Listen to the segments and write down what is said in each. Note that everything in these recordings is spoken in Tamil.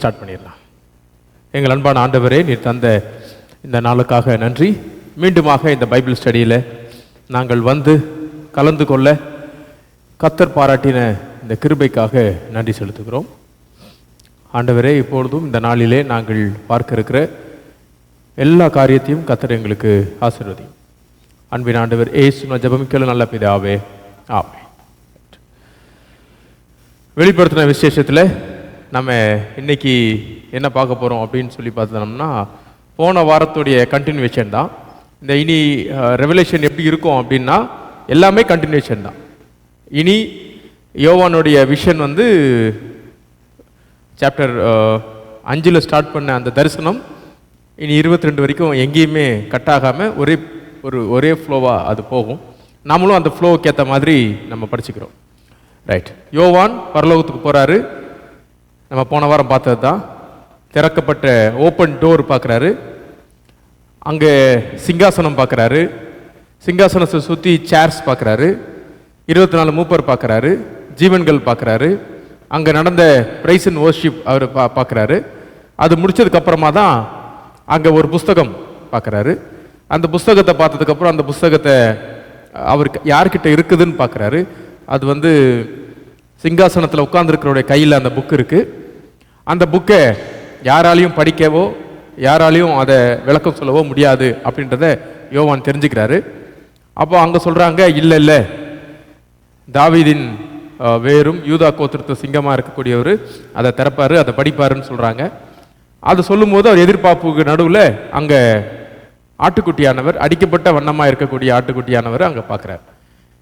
ஸ்டார்ட் பண்ணிடலாம். எங்கள் அன்பான ஆண்டவரே, நீர் தந்த இந்த நாளுக்காக நன்றி. மீண்டுமாக இந்த பைபிள் ஸ்டடியில் நாங்கள் வந்து கலந்து கொள்ள கர்த்தர் பாராட்டின இந்த கிருபைக்காக நன்றி செலுத்துகிறோம். ஆண்டவரே, இப்பொழுதும் இந்த நாளிலே நாங்கள் பார்க்க இருக்கிற எல்லா காரியத்தையும் கர்த்தர் எங்களுக்கு ஆசீர்வதியும். அன்பின் ஆண்டவர் இயேசுவின் ஜெபமிக்கல நல்ல பிதாவே, ஆமென். வெளிப்படுத்தின விசேஷத்தில் நம்ம இன்னைக்கு என்ன பார்க்க போகிறோம் அப்படின்னு சொல்லி பார்த்தோம்னா, போன வாரத்துடைய கண்டினியூஷன் தான். இந்த இனி ரெவலேஷன் எப்படி இருக்கும் அப்படின்னா எல்லாமே கண்டினியூஷன் தான். இனி யோவானுடைய விஷன் வந்து சாப்டர் 5 ஸ்டார்ட் பண்ண அந்த தரிசனம் இனி 22 வரைக்கும் எங்கேயுமே கட் ஆகாமல் ஒரே ஃப்ளோவாக அது போகும். நாமளும் அந்த ஃப்ளோவுக்கு ஏற்ற மாதிரி நம்ம படிச்சுக்கிறோம். ரைட். யோவான் பரலோகத்துக்கு போகிறாரு. நம்ம போன வாரம் பார்த்தது தான். திறக்கப்பட்ட ஓப்பன் டோர் பார்க்குறாரு. அங்கே சிங்காசனம் பார்க்குறாரு. சிங்காசனத்தை சுற்றி சேர்ஸ் பார்க்குறாரு. 24 மூப்பர் பார்க்குறாரு. ஜீவன்கள் பார்க்குறாரு. அங்கே நடந்த பிரைஸ் அண்ட் வர்ஷிப் அவர் பார்க்குறாரு. அது முடிச்சதுக்கப்புறமா தான் அங்கே ஒரு புஸ்தகம் பார்க்குறாரு. அந்த புஸ்தகத்தை பார்த்ததுக்கப்புறம் அந்த புஸ்தகத்தை அவருக்கு யார்கிட்ட இருக்குதுன்னு பார்க்குறாரு. அது வந்து சிங்காசனத்தில் உட்கார்ந்துருக்கிறவருடைய கையில் அந்த புக் இருக்குது. அந்த புக்கை யாராலையும் படிக்கவோ யாராலையும் அதை விளக்கம் சொல்லவோ முடியாது அப்படின்றத யோவான் தெரிஞ்சுக்கிறாரு. அப்போ அங்கே சொல்கிறாங்க, இல்லை தாவீதின் வேரும் யூதா கோத்திரத்து சிங்கமாக இருக்கக்கூடியவர் அதை திறப்பார், அதை படிப்பாருன்னு சொல்கிறாங்க. அது சொல்லும்போது அவர் எதிர்பார்ப்புக்கு நடுவில் அங்கே ஆட்டுக்குட்டியானவர், அடிக்கப்பட்ட வண்ணமாக இருக்கக்கூடிய ஆட்டுக்குட்டியானவர் அங்கே பார்க்குறாரு.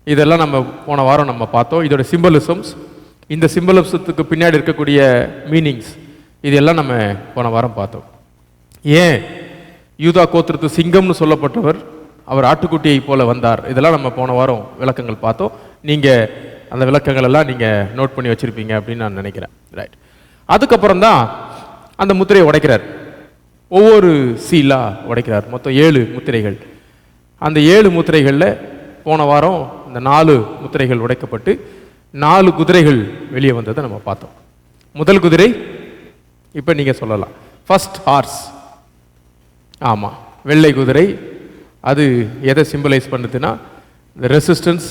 இதெல்லாம் நம்ம போன வாரம் நம்ம பார்த்தோம். இதோட சிம்பலிசம்ஸ், இந்த சிம்பலிசத்துக்கு பின்னாடி இருக்கக்கூடிய மீனிங்ஸ், இதெல்லாம் நம்ம போன வாரம் பார்த்தோம். ஏன் யூதா கோத்திரத்து சிங்கம்னு சொல்லப்பட்டவர் அவர் ஆட்டுக்குட்டியை போல வந்தார், இதெல்லாம் நம்ம போன வாரம் விளக்கங்கள் பார்த்தோம். நீங்கள் அந்த விளக்கங்கள் எல்லாம் நீங்கள் நோட் பண்ணி வச்சுருப்பீங்க அப்படின்னு நான் நினைக்கிறேன். ரைட். அதுக்கப்புறம் தான் அந்த முத்திரையை உடைக்கிறார். ஒவ்வொரு சீலாக உடைக்கிறார். மொத்தம் 7 முத்திரைகள். அந்த 7 முத்திரைகளில் போன வாரம் இந்த 4 முத்திரைகள் உடைக்கப்பட்டு 4 குதிரைகள் வெளியே வந்ததை நம்ம பார்த்தோம். முதல் குதிரை இப்போ நீங்கள் சொல்லலாம், ஃபர்ஸ்ட் ஹார்ஸ். ஆமாம், வெள்ளை குதிரை. அது எதை சிம்பலைஸ் பண்ணுதுன்னா, இந்த resistance,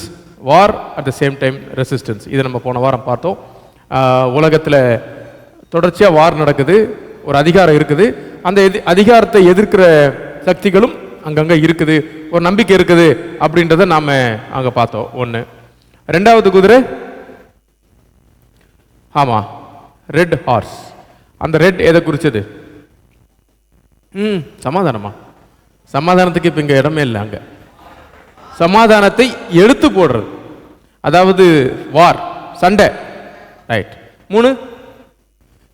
war at the same time resistance. இதை நம்ம போன வாரம் பார்த்தோம். உலகத்தில் தொடர்ச்சியாக வார் நடக்குது, ஒரு அதிகாரம் இருக்குது, அந்த அதிகாரத்தை எதிர்க்கிற சக்திகளும் அங்கங்கே இருக்குது, ஒரு நம்பிக்கை இருக்குது அப்படின்றத நாம் அங்கே பார்த்தோம். ஒன்று. ரெண்டாவது குதிரை, ஆமாம், ரெட் ஹார்ஸ். அந்த ரெட் எதை குறிச்சது? சமாதானமா? சமாதானத்துக்கு இப்போ இங்கே இடமே இல்லை. அங்கே சமாதானத்தை எடுத்து போடுறது, அதாவது வார், சண்டை. ரைட். 3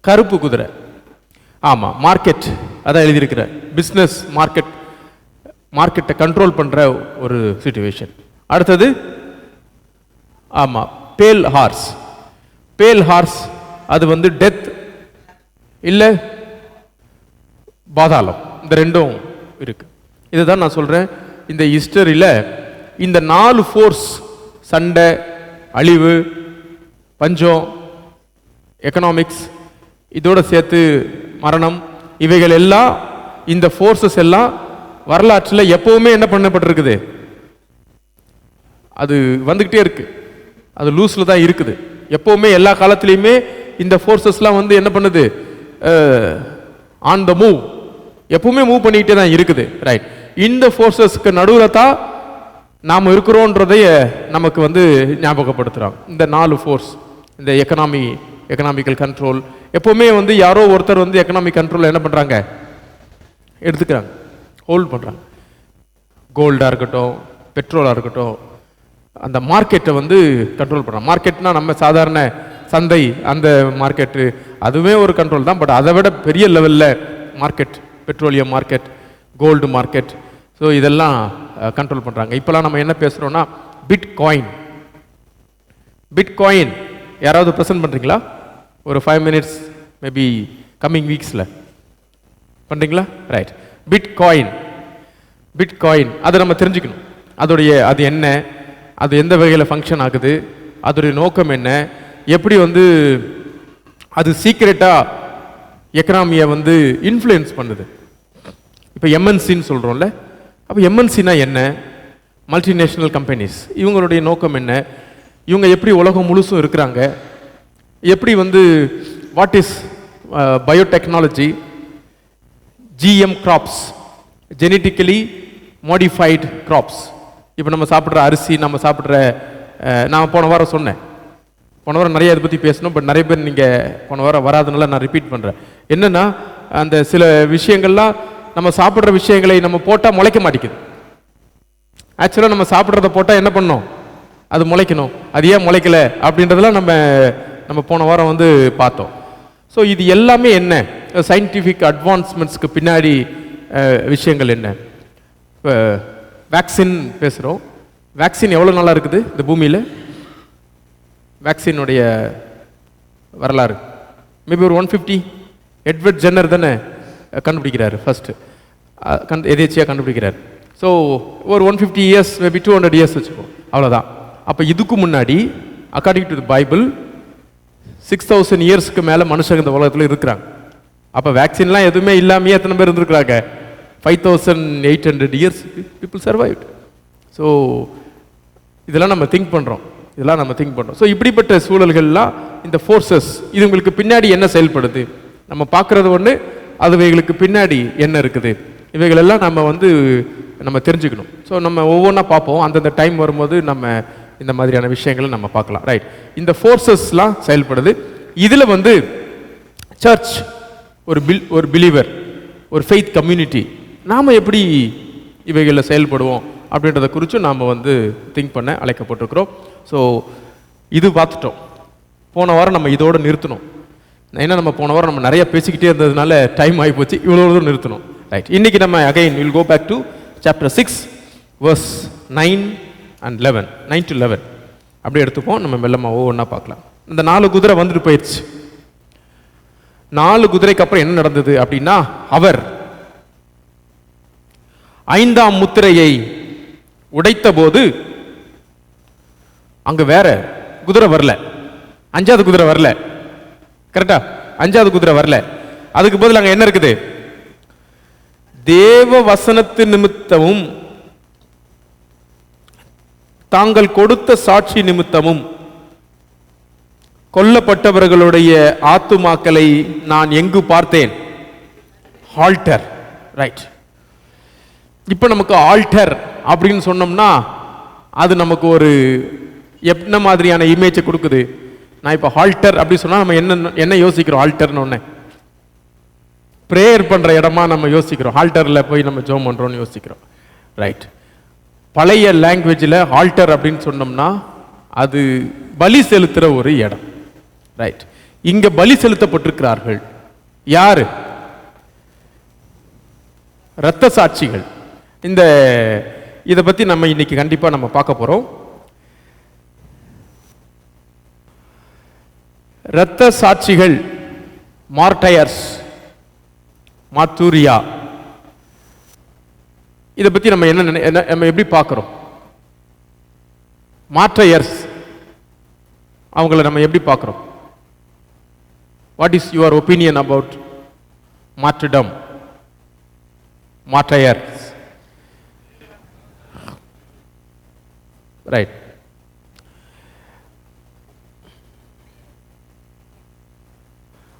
கருப்பு குதிரை. ஆமாம், மார்க்கெட். அதான் எழுதியிருக்கிற பிஸ்னஸ் மார்க்கெட்டை கண்ட்ரோல் பண்ணுற ஒரு சிச்சுவேஷன். அடுத்தது ஆமாம், பேல் ஹார்ஸ். பேல் ஹார்ஸ் அது வந்து டெத் இல்லை பாதாளம், இந்த ரெண்டும் இருக்கு. இதுதான் நான் சொல்கிறேன், இந்த ஹிஸ்டரியில் இந்த 4 ஃபோர்ஸ், சண்டை, அழிவு, பஞ்சம், எக்கனாமிக்ஸ், இதோட சேர்த்து மரணம், இவைகள் எல்லாம், இந்த ஃபோர்ஸஸ் எல்லாம் வரலாற்றில் எப்பவுமே என்ன பண்ணப்பட்டிருக்குது? அது வந்துக்கிட்டே இருக்கு, அது லூஸில் தான் இருக்குது. எப்பவுமே எல்லா காலத்திலையுமே இந்த ஃபோர்ஸஸ்லாம் வந்து என்ன பண்ணுது? ஆன் த மூவ், எப்பவுமே மூவ் பண்ணிக்கிட்டே தான் இருக்குது. ரைட். இந்த ஃபோர்ஸஸ்க்கு நடுவில் தான் நாம் இருக்கிறோன்றதைய நமக்கு வந்து ஞாபகப்படுத்துகிறாங்க. இந்த 4 ஃபோர்ஸ், இந்த எக்கனாமிக்கல் கண்ட்ரோல், எப்போவுமே வந்து யாரோ ஒருத்தர் வந்து எக்கனாமிக் கண்ட்ரோல் என்ன பண்ணுறாங்க? எடுத்துக்கிறாங்க, ஹோல்ட் பண்ணுறாங்க. கோல்டாக இருக்கட்டும், பெட்ரோலாக இருக்கட்டும், அந்த மார்க்கெட்டை வந்து கண்ட்ரோல் பண்ணுறாங்க. மார்க்கெட்னா நம்ம சாதாரண சந்தை, அந்த மார்க்கெட்டு அதுவே ஒரு கண்ட்ரோல் தான். பட் அதை விட பெரிய லெவலில் market, petroleum market, gold market, so இதெல்லாம் கண்ட்ரோல் பண்ணுறாங்க. இப்போலாம் நம்ம என்ன பேசுகிறோன்னா பிட்காயின். பிட்காயின் யாராவது ப்ரெசென்ட் பண்ணுறீங்களா? ஒரு 5 minutes மேபி கம்மிங் வீக்ஸில் பண்ணுறீங்களா? ரைட். பிட்காயின் அதை நம்ம தெரிஞ்சுக்கணும். அது என்ன, அது எந்த வகையில் ஃபங்க்ஷன் ஆகுது, அதோடைய நோக்கம் என்ன, எப்படி வந்து அது சீக்ரெட்டாக எக்கனாமியை வந்து இன்ஃப்ளூயன்ஸ் பண்ணுது. இப்போ எம்என்சின்னு சொல்கிறோம்ல, அப்போ எம்என்சினா என்ன? Multinational companies. இவங்களுடைய நோக்கம் என்ன? இவங்க எப்படி உலகம் முழுசும் இருக்கிறாங்க? எப்படி வந்து what is biotechnology, GM crops, genetically modified crops. இப்போ நம்ம சாப்பிட்ற அரிசி, நம்ம சாப்பிட்ற நான் போன வாரம் சொன்னேன், போன வாரம் நிறைய இதை பற்றி பேசணும். பட் நிறைய பேர் நீங்கள் போன வாரம் வராதனால நான் ரிப்பீட் பண்ணுறேன். என்னென்னா, அந்த சில விஷயங்கள்லாம் நம்ம சாப்பிட்ற விஷயங்களை நம்ம போட்டால் முளைக்க மாட்டேங்குது. ஆக்சுவலாக நம்ம சாப்பிட்றத போட்டால் என்ன பண்ணணும்? அது முளைக்கணும். அது ஏன் முளைக்கல அப்படின்றதெல்லாம் நம்ம போன வாரம் வந்து பார்த்தோம். ஸோ இது எல்லாமே என்ன? சயின்டிஃபிக் அட்வான்ஸ்மெண்ட்ஸ்க்கு பின்னாடி விஷயங்கள் என்ன? இப்போ வேக்சின் பேசுகிறோம். வேக்சின் எவ்வளோ நாளாக இருக்குது இந்த பூமியில்? வேக்சினுடைய வரலாறு மேபி ஒரு 150. எட்வர்ட் ஜென்னர் தானே கண்டுபிடிக்கிறாரு ஃபர்ஸ்ட்டு, எதேச்சியாக கண்டுபிடிக்கிறார். ஸோ ஒரு 150 இயர்ஸ், மேபி 200 இயர்ஸ் வச்சுப்போம், அவ்வளோதான். அப்போ இதுக்கு முன்னாடி அக்கார்டிங் டு தி பைபிள் 6000 இயர்ஸ்க்கு மேலே மனுஷங்க இந்த உலகத்தில் இருக்கிறாங்க. அப்போ வேக்சின்லாம் எதுவுமே இல்லாமையே எத்தனை பேர் இருந்திருக்கிறாங்க? 5800 இயர்ஸ் பீப்புள் சர்வைவ்ட். ஸோ இதெல்லாம் நம்ம திங்க் பண்ணுறோம். ஸோ இப்படிப்பட்ட சூழல்கள்லாம் இந்த ஃபோர்ஸஸ், இது உங்களுக்கு பின்னாடி என்ன செயல்படுது? நம்ம பார்க்குறது ஒன்று, அதுவைகளுக்கு பின்னாடி என்ன இருக்குது? இவைகளெல்லாம் நம்ம தெரிஞ்சுக்கணும். ஸோ நம்ம ஒவ்வொன்றா பார்ப்போம். அந்தந்த டைம் வரும்போது நம்ம இந்த மாதிரியான விஷயங்களை நம்ம பார்க்கலாம். ரைட், இந்த ஃபோர்ஸஸ்லாம் செயல்படுது. இதில் சர்ச் ஒரு பிலீவர், ஒரு ஃபெய்த் கம்யூனிட்டி, நாம் எப்படி இவைகளில் செயல்படுவோம் அப்படின்றத குறித்து நாம் திங்க் பண்ண அழைக்கப்பட்டிருக்கிறோம். ஸோ இது பார்த்துட்டோம். போன வாரம் நம்ம இதோடு நிறுத்தணும். ஏன்னா நம்ம போன வாரம் நம்ம நிறைய பேசிக்கிட்டே இருந்ததுனால டைம் ஆகி போச்சு, இவ்வளோ தூரம் நிறுத்தணும். ரைட், இன்னைக்கு நம்ம again will go back to chapter 6 verse 9 and 11, 9 to 11 அப்படி எடுத்துப்போம். நம்ம மெல்லமாக ஒவ்வொன்றா பார்க்கலாம். இந்த 4 குதிரை வந்துட்டு போயிடுச்சு. 4 குதிரைக்கு அப்புறம் என்ன நடந்தது அப்படின்னா, அவர் 5ஆம் முத்திரையை உடைத்த போது அங்க வேற குதிரை வரல, 5வது குதிரை வரல. கரெக்டா? 5வது குதிரை வரல. அதுக்கு பதில் அங்க என்ன இருக்குது? தேவ வசனத்து நிமித்தமும் தாங்கள் கொடுத்த சாட்சி நிமித்தமும் கொல்லப்பட்டவர்களுடைய ஆத்துமாக்களை நான் எங்கு பார்த்தேன்? ஆல்டர். ரைட், இப்ப நமக்கு ஆல்டர் அப்படின்னு சொன்னோம்னா அது நமக்கு ஒரு என்ன மாதிரியான இமேஜை கொடுக்குது? நான் இப்போ ஆல்டர் அப்படி சொன்னால் நம்ம என்ன யோசிக்கிறோம்? ஆல்டர்னு ஒன்று ப்ரேயர் பண்ணுற இடமா நம்ம யோசிக்கிறோம். ஆல்டரில் போய் நம்ம ஜெபம் பண்ணுறோம்னு யோசிக்கிறோம். ரைட், பழைய லாங்குவேஜில் ஆல்டர் அப்படின்னு சொன்னோம்னா அது பலி செலுத்துகிற ஒரு இடம். ரைட், இங்கே பலி செலுத்தப்பட்டிருக்கிறார்கள். யாரு? இரத்த சாட்சிகள். இதை பற்றி நம்ம இன்னைக்கு கண்டிப்பாக நம்ம பார்க்க போகிறோம். இரத்த சாட்சிகள், மார்டையர்ஸ், மாத்தூரியா, இதை பற்றி நம்ம நம்ம எப்படி பார்க்குறோம்? மார்டையர்ஸ் அவங்கள நம்ம எப்படி பார்க்குறோம்? What is your opinion about martyrdom, martyrs? Right,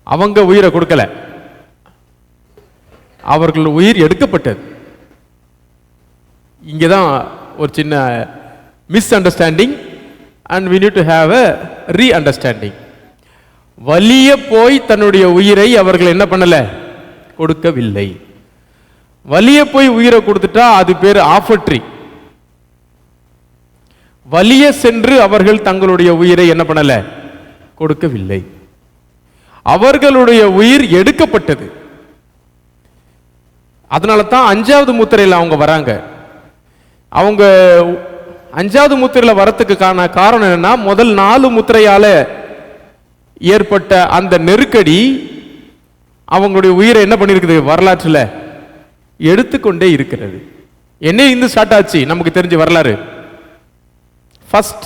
அவங்க உயிரை கொடுக்கல, அவர்கள் உயிர் எடுக்கப்பட்டது. இங்கதான் ஒரு சின்ன misunderstanding and we need to have a re-understanding. வலிய போய் தன்னுடைய உயிரை அவர்கள் என்ன பண்ணல? கொடுக்கவில்லை. வலிய போய் உயிரை கொடுத்துட்டா அது பேர் ஆஃபட்ரி. வலிய சென்று அவர்கள் தங்களுடைய உயிரை என்ன பண்ணல? கொடுக்கவில்லை. அவர்களுடைய உயிர் எடுக்கப்பட்டது. அதனால தான் 5வது முத்திரையில் அவங்க வராங்க. அவங்க 5வது முத்திரையில் வரத்துக்கு காரணம் என்னன்னா, முதல் 4 முத்திரையால ஏற்பட்ட அந்த நெருக்கடி அவங்களுடைய உயிரை என்ன பண்ணிருக்குது? வரலாற்றில் எடுத்துக்கொண்டே இருக்கிறது. என்ன இருந்து ஸ்டார்ட் ஆச்சு நமக்கு தெரிஞ்ச வரலாறு? ஃபர்ஸ்ட்,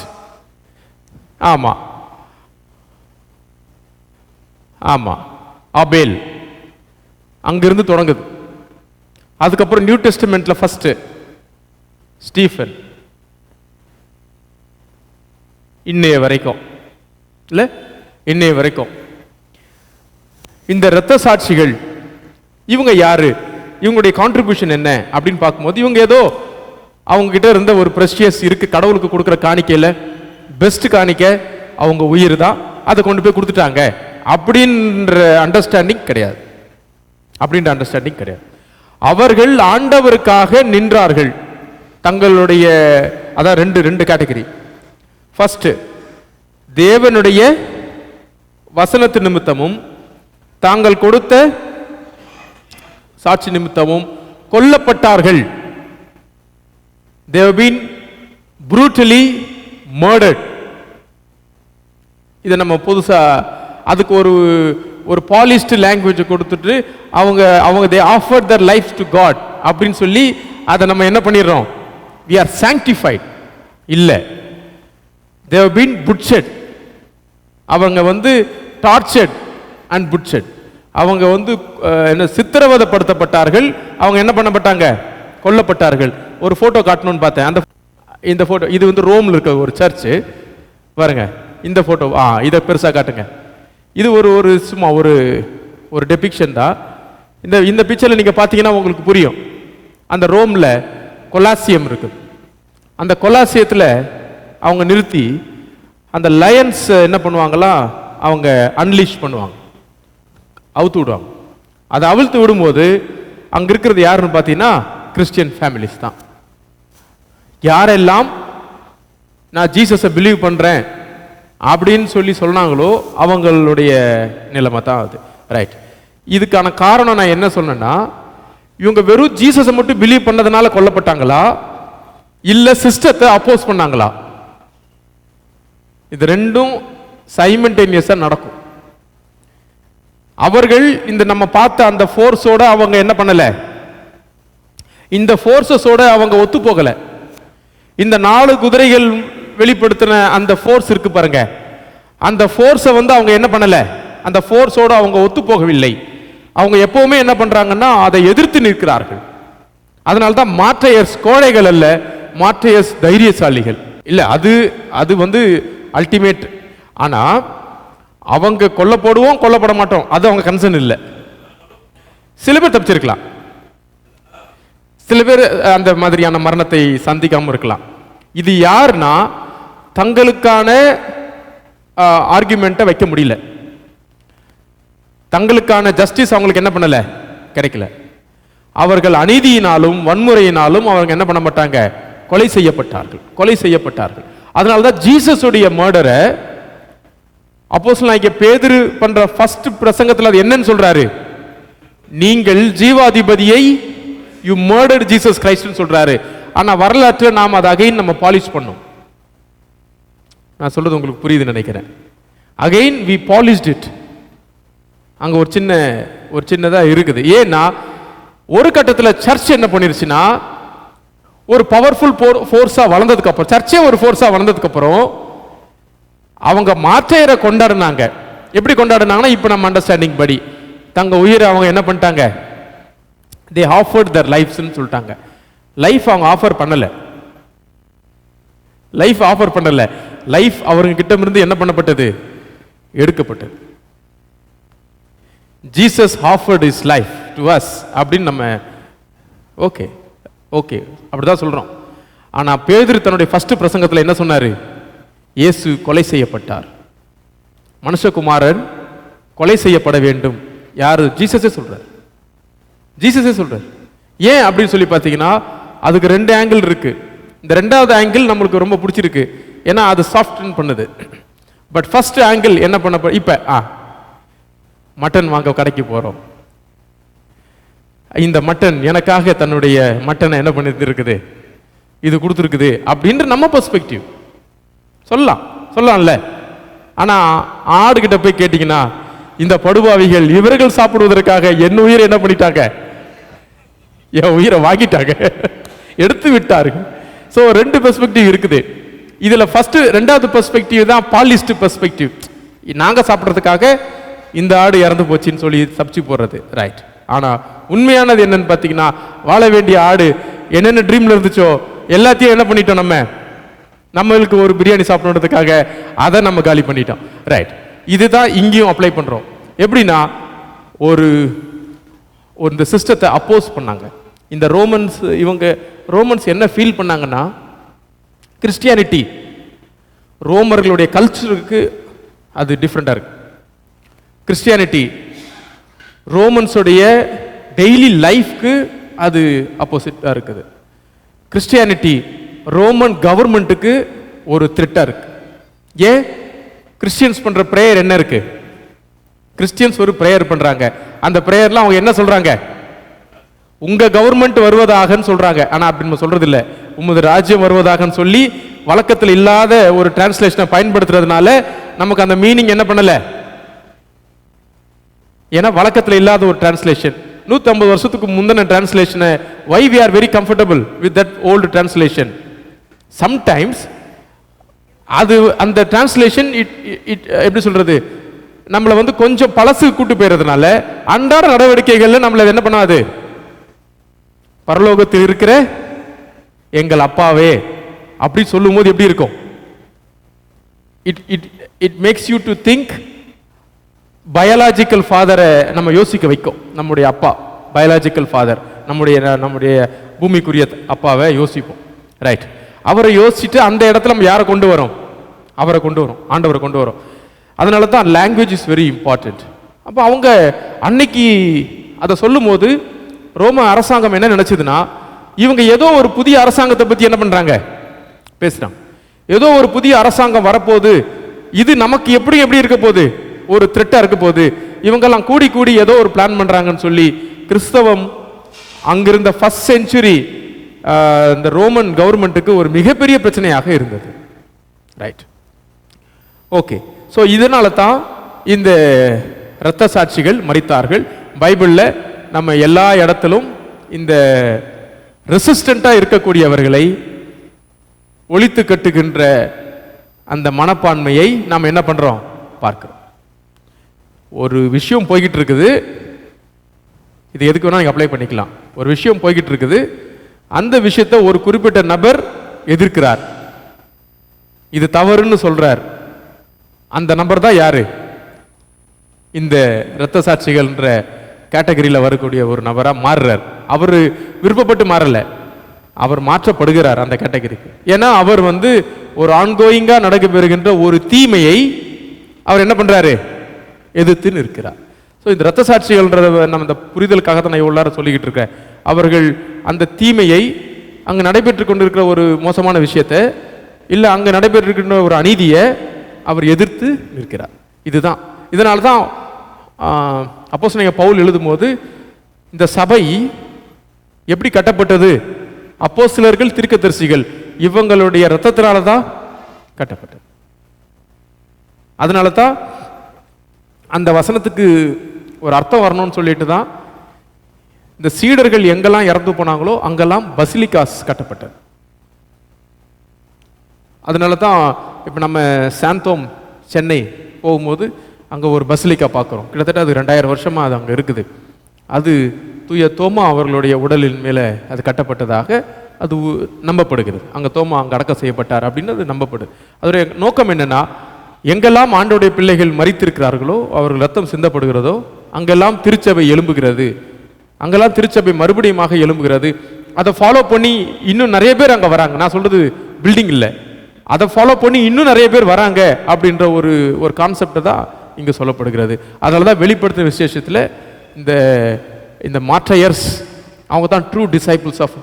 ஆமா ஆமா, ஆபேல் அங்கிருந்து தொடங்குது. அதுக்கப்புறம் நியூ டெஸ்டமெண்ட்ல ஃபர்ஸ்ட் ஸ்டீஃபன், இன்னைய வரைக்கும் இல்ல, இன்னைய வரைக்கும் இந்த இரத்த சாட்சிகள் இவங்க யாரு, இவங்களுடைய கான்ட்ரிபியூஷன் என்ன அப்படின்னு பார்க்கும்போது, இவங்க ஏதோ அவங்க கிட்ட இருந்த ஒரு ப்ரெஷியஸ் இருக்கு, கடவுளுக்கு கொடுக்குற காணிக்கையில பெஸ்ட் காணிக்க அவங்க உயிர் தான், அதை கொண்டு போய் கொடுத்துட்டாங்க அப்படின்ற அண்டர்ஸ்டாண்டிங் கிடையாது. அப்படின்ற அண்டர்ஸ்டாண்டிங் கிடையாது. அவர்கள் ஆண்டவருக்காக நின்றார்கள். தங்களுடைய அதான் ரெண்டு கேட்டகரி. ஃபர்ஸ்ட், தேவனுடைய வசனத்து நிமித்தமும் தாங்கள் கொடுத்த சாட்சி நிமித்தமும் கொல்லப்பட்டார்கள். They have been brutally murdered. இதை நம்ம புதுசா அதுக்கு ஒரு பாலிஷ்ட் லாங்குவேஜ் கொடுத்துட்டு அவங்க they offered their lives to God அப்படின்னு சொல்லி அதை நம்ம என்ன பண்ணிடுறோம், we are sanctified. இல்ல, they have been butchered. அவங்க tortured and butchered. அவங்க என்ன சித்திரவதைப்படுத்தப்பட்டார்கள். அவங்க என்ன பண்ணப்பட்டாங்க, கொல்லப்பட்டார்கள். ஒரு போட்டோ காட்டணும்னு பார்த்தேன். இந்த போட்டோ இது ரோம்ல இருக்க ஒரு சர்ச் பாருங்க. இந்த போட்டோ இதை பெருசா காட்டுங்க. இது ஒரு சும்மா ஒரு டெபிக்ஷன் தான். இந்த பிக்சர்ல நீங்க பாத்தீங்கன்னா உங்களுக்கு புரியும். அந்த ரோம்ல கொலாசியம் இருக்கு. அந்த கொலாசியத்துல அவங்க நிறுத்தி அந்த லயன்ஸ் என்ன பண்ணுவாங்களா, அவங்க அன்லீஷ் பண்ணுவாங்க, அவுத்து விடுவாங்க. அதை அவிழ்த்து விடும்போது அங்க இருக்கிறது யாருன்னு பார்த்தீங்கன்னா கிறிஸ்டியன் ஃபேமிலிஸ் தான். யாரெல்லாம் நான் ஜீசஸை பிலீவ் பண்றேன் அப்படின்னு சொல்லி சொன்னாங்களோ அவங்களுடைய நிலைமை தான் அது. ரைட். இதுக்கான காரணம் நான் என்ன சொன்னேன்னா, இவங்க வெறும் ஜீசஸை மட்டும் பிலீவ் பண்ணதுனால கொல்லப்பட்டாங்களா, இல்ல சிஸ்டத்தை அப்போஸ் பண்ணாங்களா? இது ரெண்டும் சைமல்டேனியஸா நடக்கும். அவர்கள் இந்த நம்ம பார்த்த அந்த ஃபோர்ஸோட அவங்க என்ன பண்ணல, இந்த ஃபோர்ஸஸோட அவங்க ஒத்து போகல. இந்த 4 குதிரைகள் வெளிப்படுத்தின அந்த ஃபோர்ஸ் இருக்கு பாருங்க, அந்த ஃபோர்ஸை அவங்க என்ன பண்ணல, அந்த ஃபோர்ஸோட அவங்க ஒத்து போகவில்லை. அவங்க எப்பவுமே என்ன பண்றாங்கன்னா அதை எதிர்த்து நிற்கிறார்கள். அதனால்தான் மாற்றையர்ஸ் கோழைகள் அல்ல, மாற்றையர்ஸ் தைரியசாலிகள் இல்ல. அது அல்டிமேட். ஆனா அவங்க கொல்லப்படுவோம் கொல்லப்பட மாட்டோம் அது அவங்க கன்சர்ன் இல்லை. சில பேர் தப்பிச்சிருக்கலாம், சில பேர் அந்த மாதிரியான மரணத்தை சந்திக்காம இருக்கலாம். இது யாருன்னா தங்களுக்கான ஆர்குமெண்ட்டை வைக்க முடியல, தங்களுக்கான ஜஸ்டிஸ் அவங்களுக்கு என்ன பண்ணல, கிடைக்கல. அவர்கள் அநீதியினாலும் வன்முறையினாலும் அவங்க என்ன பண்ண மாட்டாங்க, கொலை செய்யப்பட்டார்கள். அதனால்தான் ஜீசஸுடைய மர்டரை அப்போஸ்தலனாகிய பேதுரு பண்ற ஃபர்ஸ்ட் பிரசங்கத்தில் அது என்னன்னு சொல்றாரு, நீங்கள் ஜீவாதிபதியை யூ மர்டர்ட் ஜீசஸ் கிரைஸ்ட்னு சொல்றாரு. ஆனா வரலாற்றில் நாம் அதை அகைன் நம்ம பாலிஷ் பண்ணோம். நான் சொல்றது உங்களுக்கு புரியுதுன்னு நினைக்கிறேன். Again we polished it. அங்க ஒரு சின்னதா இருக்குது. ஏன்னா ஒரு கட்டத்தில் சர்ச் என்ன பண்ணிருச்சுன்னா, ஒரு பவர்ஃபுல் ஃபோர்ஸா வளர்ந்ததுக்கு அப்புறம், சர்ச்சே ஒரு ஃபோர்ஸா வளர்ந்ததுக்கு அப்புறம் அவங்க மாற்றையரை கொண்டாடினாங்க. எப்படி கொண்டாடினாங்கன்னா, இப்போ நம்ம அண்டர்ஸ்டாண்டிங் படி தங்க உயிரை அவங்க என்ன பண்ணிட்டாங்க, they offered their lives ன்னு சொல்லிட்டாங்க. லைஃப் அவங்க ஆஃபர் பண்ணல, லைஃப் அவங்க கிட்ட இருந்து என்ன பண்ணப்பட்டது, எடுக்கப்பட்டது. Jesus offered his life to us அப்படின்னு நம்ம ஓகே அப்படிதான் சொல்றோம். ஆனா பேதுரு தன்னுடைய ஃபர்ஸ்ட் பிரசங்கத்தில் என்ன சொன்னாரு, இயேசு கொலை செய்யப்பட்டார், மனுஷகுமாரன் கொலை செய்யப்பட வேண்டும். யாரு, ஜீசஸே சொல்றார். ஏன் அப்படின்னு சொல்லி பார்த்தீங்கன்னா அதுக்கு 2 ஆங்கிள் இருக்கு. இந்த 2வது ஆங்கிள் நம்மளுக்கு ரொம்ப பிடிச்சிருக்கு, ஏன்னா அது சாஃப்ட் பண்ணுது. பட் ஃபர்ஸ்ட் ஆங்கிள் என்ன பண்ண, இப்ப மட்டன் வாங்க கடைக்கு போறோம், இந்த மட்டன் எனக்காக தன்னுடைய மட்டனை என்ன பண்ணிட்டு இருக்குது, இது கொடுத்துருக்குது அப்படின்ற நம்ம பெர்ஸ்பெக்டிவ் சொல்லலாம்ல. ஆனா ஆடு கிட்ட போய் கேட்டீங்கன்னா, இந்த படுபாவிகள் இவர்கள் சாப்பிடுவதற்காக என் உயிரை என்ன பண்ணிட்டாங்க, என் உயிரை வாங்கிட்டாங்க, எடுத்து விட்டார்கள். ஸோ 2 பெர்ஸ்பெக்டிவ் இருக்குது இதுல. ஃபர்ஸ்ட் 2வது பெர்ஸ்பெக்டிவ் தான் பாலிஸ்ட் பெர்ஸ்பெக்டிவ். நாங்க சாப்பிட்றதுக்காக இந்த ஆடு இறந்து போச்சுன்னு சொல்லி சப்ஜி போடுறது. ரைட். ஆனால் உண்மையானது என்னன்னு பார்த்தீங்கன்னா, வாழ வேண்டிய ஆடு என்னென்ன ட்ரீமில் இருந்துச்சோ எல்லாத்தையும் என்ன பண்ணிட்டோம், நம்மளுக்கு ஒரு பிரியாணி சாப்பிடணுன்றதுக்காக அதை நம்ம காலி பண்ணிட்டோம். ரைட், இதுதான் இங்கேயும் அப்ளை பண்ணுறோம். எப்படின்னா, ஒரு இந்த சிஸ்டத்தை அப்போஸ் பண்ணாங்க இந்த ரோமன்ஸ் என்ன ஃபீல் பண்ணாங்கன்னா, கிறிஸ்டியானிட்டி ரோமர்களுடைய கல்ச்சருக்கு அது டிஃப்ரெண்டாக இருக்கு. கிறிஸ்டியானிட்டி ரோமன்ஸுடைய டெய்லி லைஃப்க்கு அது அப்போசிட்டாக இருக்குது. கிறிஸ்டியானிட்டி ரோமன் கவர்மெண்ட்டுக்கு ஒரு த்ரெட்டாக இருக்கு. ஏன்? கிறிஸ்டியன்ஸ் பண்ணுற ப்ரேயர் என்ன இருக்கு? கிறிஸ்டியன்ஸ் ஒரு ப்ரேயர் பண்ணுறாங்க. அந்த ப்ரேயர்லாம் அவங்க என்ன சொல்கிறாங்க? உங்க கவர்மெண்ட் வருவதாகன்னு சொல்றாங்க. ஆனால் அப்படி நம்ம சொல்றது இல்லை. உமது ராஜ்யம் வருவதாகன்னு சொல்லி வழக்கத்தில் இல்லாத ஒரு டிரான்ஸ்லேஷனை பயன்படுத்துறதுனால நமக்கு அந்த மீனிங் என்ன பண்ணல. ஏன்னா வழக்கத்தில் இல்லாத ஒரு டிரான்ஸ்லேஷன். 150 வருஷத்துக்கு முந்தின டிரான்ஸ்லேஷனை why we are very comfortable with that old translation. Sometimes அது அந்த டிரான்ஸ்லேஷன் எப்படி சொல்றது, நம்மளை கொஞ்சம் பழசு கூட்டு போயிடுறதுனால அன்றாட நடவடிக்கைகள்ல நம்மளை என்ன பண்ணாது, பரலோகத்தில் இருக்கிற எங்கள் அப்பாவே அப்படி சொல்லும் போது எப்படி இருக்கும்? It makes you to think. Biological ஃபாதரை நம்ம யோசிக்க வைக்கும். நம்முடைய அப்பா பயாலாஜிக்கல் ஃபாதர், நம்முடைய பூமிக்குரிய அப்பாவை யோசிப்போம். ரைட், அவரை யோசிச்சுட்டு அந்த இடத்துல நம்ம யாரை கொண்டு வரோம்? அவரை கொண்டு வரோம், ஆண்டவரை கொண்டு வரோம். அதனால தான் லாங்குவேஜ் இஸ் வெரி இம்பார்ட்டன்ட். அப்போ அவங்க அன்னைக்கு அதை சொல்லும் போது ரோம அரசாங்கம் என்ன நினைச்சதுன்னா, இவங்க ஏதோ ஒரு புதிய அரசாங்கத்தை பத்தி என்ன பண்றாங்க, பேசுறாங்க. ஏதோ ஒரு புதிய அரசாங்கம் வரப்போகுது, இது நமக்கு எப்படி இருக்க போகுது, ஒரு த்ரெட்டா இருக்க போகுது, இவங்கெல்லாம் கூடி ஏதோ ஒரு பிளான் பண்றாங்கன்னு சொல்லி கிறிஸ்தவம் அங்கிருந்த ஃபர்ஸ்ட் செஞ்சுரி இந்த ரோமன் கவர்மெண்ட்டுக்கு ஒரு மிகப்பெரிய பிரச்சனையாக இருந்தது. Right, okay. ஸோ இதனால தான் இந்த இரத்த சாட்சிகள் மரித்தார்கள். பைபிளில் நம்ம எல்லா இடத்திலும் இந்த ரெசிஸ்டண்டாக இருக்கக்கூடியவர்களை ஒழித்து கட்டுகின்ற அந்த மனப்பான்மையை நாம் என்ன பண்ணுறோம், பார்க்கிறோம். ஒரு விஷயம் போய்கிட்டு இருக்குது, இது எதுக்கு வேணால் நீங்கள் அப்ளை பண்ணிக்கலாம். ஒரு விஷயம் போய்கிட்டு இருக்குது, அந்த விஷயத்தை ஒரு குறிப்பிட்ட நபர் எதிர்க்கிறார், இது தவறுன்னு சொல்றார். அந்த நபர் தான் யாரு? இந்த இரத்த சாட்சிகள்ன்ற கேட்டகரியில் வரக்கூடிய ஒரு நபராக மாறுறார். அவர் விருப்பப்பட்டு மாறல, அவர் மாற்றப்படுகிறார் அந்த கேட்டகரிக்கு. ஏன்னா அவர் ஒரு ஆன்கோயிங்கா நடைபெறுகின்ற ஒரு தீமையை அவர் என்ன பண்றாரு, எதிர்த்து நிற்கிறார். ஸோ இந்த இரத்த சாட்சிகள்ன்றத நம்ம இந்த புரிதலுக்காக தான் நான் இவ்வளோ சொல்லிக்கிட்டு இருக்கேன். அவர்கள் அந்த தீமையை, அங்கே நடைபெற்று கொண்டிருக்கிற ஒரு மோசமான விஷயத்தை, இல்லை அங்கே நடைபெற்றிருக்கின்ற ஒரு அநீதியை அவர் எதிர்த்து நிற்கிறார். இதுதான், இதனால தான் அப்போஸ்தலனாகிய பவுல் எழுதும்போது இந்த சபை எப்படி கட்டப்பட்டது, அப்போஸ்தலர்கள் தீர்க்கதரிசிகள் இவங்களுடைய இரத்தத்தினால தான் கட்டப்பட்டது. அதனால தான் அந்த வசனத்துக்கு ஒரு அர்த்தம் வரணும்னு சொல்லிட்டு தான் இந்த சீடர்கள் எங்கெல்லாம் இறந்து போனாங்களோ அங்கெல்லாம் பசிலிகாஸ் கட்டப்பட்டது. அதனால தான் இப்போ நம்ம சாந்தோம் சென்னை போகும்போது அங்கே ஒரு பசிலிக்கா பார்க்குறோம். கிட்டத்தட்ட அது 2000 வருஷமாக அது அங்கே இருக்குது. அது தூய தோமா அவர்களுடைய உடலின் மேலே அது கட்டப்பட்டதாக அது நம்பப்படுகிறது. அங்கே தோமா அங்கே அடக்கம் செய்யப்பட்டார் அப்படின்னு அது நம்பப்படுது. அதோடைய நோக்கம் என்னென்னா, எங்கெல்லாம் ஆண்டோடைய பிள்ளைகள் மரித்திருக்கிறார்களோ, அவர்கள் ரத்தம் சிந்தப்படுகிறதோ, அங்கெல்லாம் திருச்சபை எழும்புகிறது, அங்கெல்லாம் திருச்சபை மறுபடியுமாக எழும்புகிறது. அதை ஃபாலோ பண்ணி இன்னும் நிறைய பேர் அங்கே வராங்க. நான் சொல்கிறது பில்டிங் இல்லை, அதை ஃபாலோ பண்ணி இன்னும் நிறைய பேர் வராங்க அப்படின்ற ஒரு கான்செப்டை தான் இங்கே சொல்லப்படுகிறது. அதனால தான் வெளிப்படுத்துகிற விசேஷத்தில் இந்த மாற்றையர்ஸ் அவங்க தான் true disciples of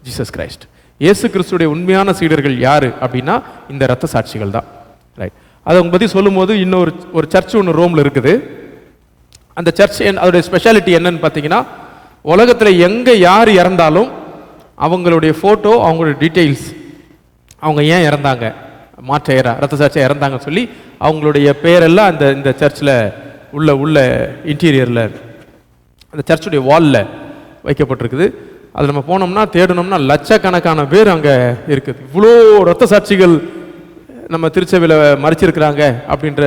Jesus Christ. இயேசு கிறிஸ்துடைய உண்மையான சீடர்கள் யார் அப்படின்னா இந்த இரத்த சாட்சிகள் தான். ரைட், அதை அவங்க பற்றி சொல்லும்போது இன்னொரு சர்ச் ஒன்று ரோமில் இருக்குது. அந்த சர்ச் அதோடைய ஸ்பெஷாலிட்டி என்னன்னு பார்த்தீங்கன்னா, உலகத்தில் எங்கே யார் இறந்தாலும் அவங்களுடைய ஃபோட்டோ, அவங்களுடைய டீட்டெயில்ஸ், அவங்க ஏன் இறந்தாங்க, மாற்றையரா இரத்த சாட்சியாக இறந்தாங்கன்னு சொல்லி அவங்களுடைய பேரெல்லாம் இந்த சர்ச்சில் உள்ள இன்டீரியரில் அந்த சர்ச்சுடைய வாலில் வைக்கப்பட்டிருக்குது. அது நம்ம போனோம்னா தேடணும்னா லட்சக்கணக்கான பேர் அங்கே இருக்குது. இவ்வளோ இரத்த சாட்சிகள் நம்ம திருச்சபையில் மறைச்சிருக்கிறாங்க அப்படின்ற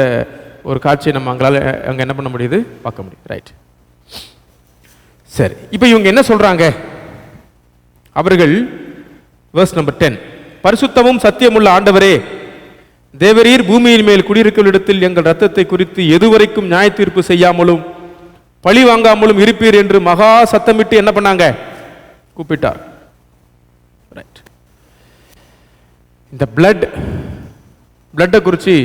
ஒரு காட்சியை நம்ம அங்கே என்ன பண்ண முடியுது, பார்க்க முடியுது. ரைட், சரி, இப்போ இவங்க என்ன சொல்றாங்க? அவர்கள் verse number 10, பரிசுத்தமும் சத்தியமுள்ள ஆண்டவரே, தேவரீர் பூமியின் மேல் குடியிருக்கும் இடத்தில் எங்கள் இரத்தத்தை குறித்து எதுவரைக்கும் நியாய தீர்ப்பு செய்யாமலும் பழி வாங்காமலும் இருப்பீர் என்று மகா சத்தமிட்டு என்ன பண்ணாங்க? கூப்பிட்டார். ரைட். இந்த பிளட்டை குறித்து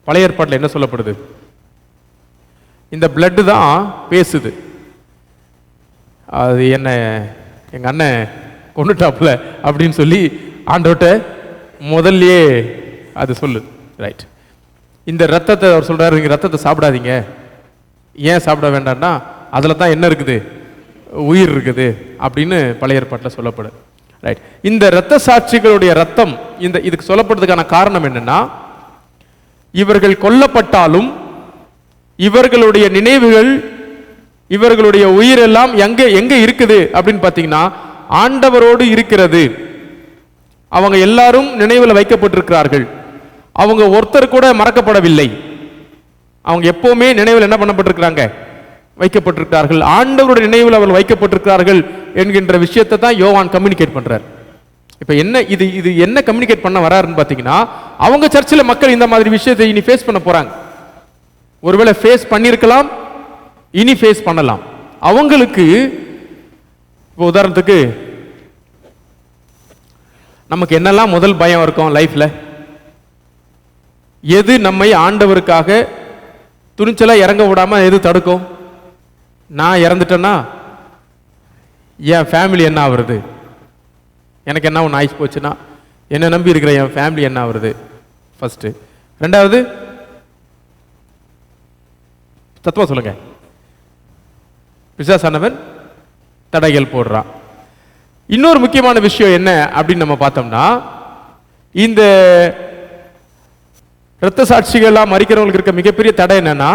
பழைய ஏற்பாட்டில் என்ன சொல்லப்படுது? இந்த பிளட் தான் பேசுது. அது என்ன எங்கள் அண்ணன் கொண்டுட்டாப்புல அப்படின்னு சொல்லி ஆண்டவர்கிட்ட முதல்லயே அது சொல்லு. ரைட். இந்த ரத்தத்தை அவர் சொல்றாரு, நீங்க ரத்தத்தை சாப்பிடாதீங்க. ஏன் சாப்பிட வேண்டாம்னா அதில் தான் என்ன இருக்குது? உயிர் இருக்குது அப்படின்னு பழைய ஏற்பாட்டில் சொல்லப்படுது. ரைட். இந்த இரத்த சாட்சிகளுடைய ரத்தம் இதுக்கு சொல்லப்படுறதுக்கான காரணம் என்னன்னா, இவர்கள் கொல்லப்பட்டாலும் இவர்களுடைய நினைவுகள், இவர்களுடைய உயிர் எல்லாம் எங்க இருக்குது அப்படின்னு பார்த்தீங்கன்னா ஆண்டவரோடு இருக்கிறது. அவங்க எல்லாரும் நினைவில் வைக்கப்பட்டிருக்கிறார்கள். அவங்க ஒருத்தர் கூட மறக்கப்படவில்லை. அவங்க எப்பவுமே நினைவில் என்ன பண்ணப்பட்டிருக்கிறாங்க? வைக்கப்பட்டிருக்கிறார்கள். ஆண்டவருடைய நினைவில் அவர்கள் வைக்கப்பட்டிருக்கிறார்கள் என்கின்ற விஷயத்தை தான் யோவான் கம்யூனிகேட் பண்றார். இப்ப என்ன இது என்ன கம்யூனிகேட் பண்ண வராருன்னு பாத்தீங்கன்னா, அவங்க சர்ச்சில் மக்கள் இந்த மாதிரி விஷயத்தை இனி ஃபேஸ் பண்ண போறாங்க. ஒருவேளை ஃபேஸ் பண்ணியிருக்கலாம், இனி ஃபேஸ் பண்ணலாம். அவங்களுக்கு இப்போ உதாரணத்துக்கு நமக்கு என்னெல்லாம் முதல் பயம் இருக்கும் லைஃப்ல? எது நம்மை ஆண்டவருக்காக துணிச்சலா இறங்க விடாம எது தடுக்கும்? நான் இறந்துட்டேன்னா என் ஃபேமிலி என்ன ஆகுறது? எனக்கு என்ன ஒன்று ஆயிச்சு போச்சுன்னா என்ன நம்பி இருக்கிற என் ஃபேமிலி என்ன ஆகுறது? ஃபர்ஸ்ட். ரெண்டாவது, தத்துவம் சொல்லுங்க. பிசாசானவன் தடைகள் போடுறான். இன்னொரு முக்கியமான விஷயம் என்ன அப்படின்னு நம்ம பார்த்தோம்னா, இந்த இரத்த சாட்சிகள்லாம் மறிக்கிறவங்களுக்கு இருக்க மிகப்பெரிய தடை என்னன்னா,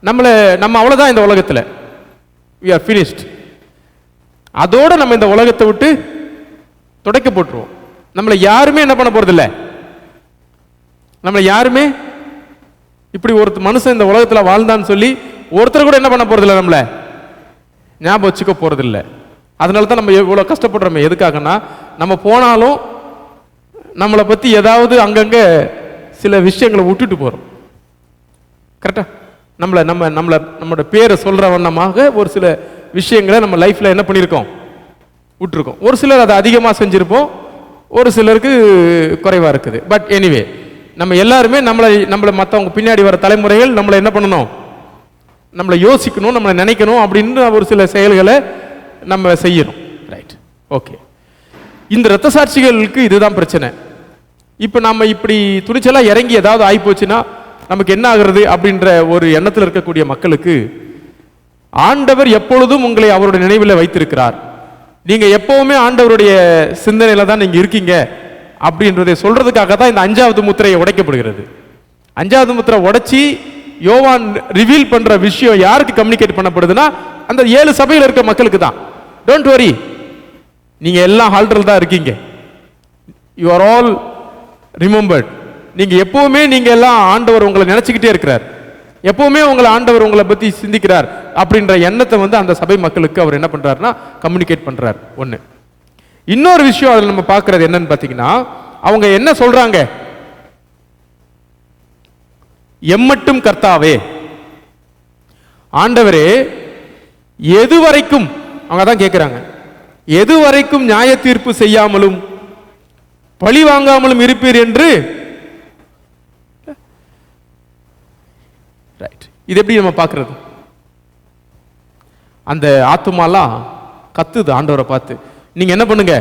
நம்ம அவ்வளவுதான் இந்த உலகத்தில், we are finished. அதோட நம்ம இந்த உலகத்தை விட்டு துடைக்க போட்டுருவோம். நம்மளை யாருமே என்ன பண்ண போறது இல்லை. நம்மளை யாருமே இப்படி ஒரு மனுஷன் இந்த உலகத்தில் வாழ்ந்தான்னு சொல்லி ஒருத்தர் கூட என்ன பண்ண போறது இல்லை, நம்மளை ஞாபகம் வச்சுக்க போறது இல்லை. அதனால தான் நம்ம இவ்வளோ கஷ்டப்படுறோமே. எதுக்காகனா, நம்ம போனாலும் நம்மளை பற்றி ஏதாவது அங்கங்கே சில விஷயங்களை விட்டுட்டு போகிறோம். கரெக்டா? நம்மளோட பேரை சொல்கிற வண்ணமாக ஒரு சில விஷயங்களை நம்ம லைஃப்பில் என்ன பண்ணியிருக்கோம்? விட்டுருக்கோம். ஒரு சிலர் அதை அதிகமாக செஞ்சுருப்போம், ஒரு சிலருக்கு குறைவாக இருக்குது. பட் எனிவே, நம்ம எல்லாருமே நம்மளை மற்றவங்க பின்னாடி வர தலைமுறைகள் நம்மளை என்ன பண்ணணும்? நம்மளை யோசிக்கணும், நம்மளை நினைக்கணும் அப்படின்னு ஒரு சில செயல்களை நம்ம செய்யணும். Right, okay. இந்த இரத்த சாட்சிகளுக்கு இதுதான் பிரச்சனை. இப்போ நம்ம இப்படி துணிச்சலாக இறங்கி ஏதாவது ஆகிப்போச்சுன்னா நமக்கு என்ன ஆகுறது அப்படின்ற ஒரு எண்ணத்தில் இருக்கக்கூடிய மக்களுக்கு ஆண்டவர் எப்பொழுதும் உங்களை அவருடைய நினைவில் வைத்திருக்கிறார். நீங்க எப்பவுமே ஆண்டவருடைய சிந்தனையில தான் நீங்க இருக்கீங்க அப்படின்றதை சொல்றதுக்காக தான் இந்த 5வது முத்திரையை உடைக்கப்படுகிறது. 5வது முத்திரை உடைச்சி யோவான் ரிவீல் பண்ற விஷயம் யாருக்கு கம்யூனிகேட் பண்ணப்படுதுன்னா, அந்த 7 சபையில் இருக்க மக்களுக்கு தான். டோன்ட் வரி, நீங்க எல்லாம் ஆல்டரில் தான் இருக்கீங்க. You are all remembered. நீங்க எப்பவுமே நீங்க எல்லாம் ஆண்டவர் உங்களை நினைச்சுக்கிட்டே இருக்கிறார். எப்பவுமே உங்களை ஆண்டவர் உங்களை பத்தி சிந்திக்கிறார் அப்படின்ற எண்ணத்தை அந்த சபை மக்களுக்கு அவர் என்ன பண்றாருன்னா கம்யூனிகேட் பண்றார். ஒண்ணு. இன்னொரு விஷயம் அதில் நம்ம பார்க்கறது என்னன்னு பார்த்தீங்கன்னா, அவங்க என்ன சொல்றாங்க? எம்மட்டும் கர்த்தாவே, ஆண்டவரே, எதுவரைக்கும், அவங்க தான் கேட்கிறாங்க, எதுவரைக்கும் நியாய தீர்ப்பு செய்யாமலும் பழி வாங்காமலும் இருப்பீர் என்று. ரைட், இது எப்படி நம்ம பார்க்கறது? அந்த ஆத்துமாலாம் கத்துது ஆண்டவரை பார்த்து, நீங்க என்ன பண்ணுங்க?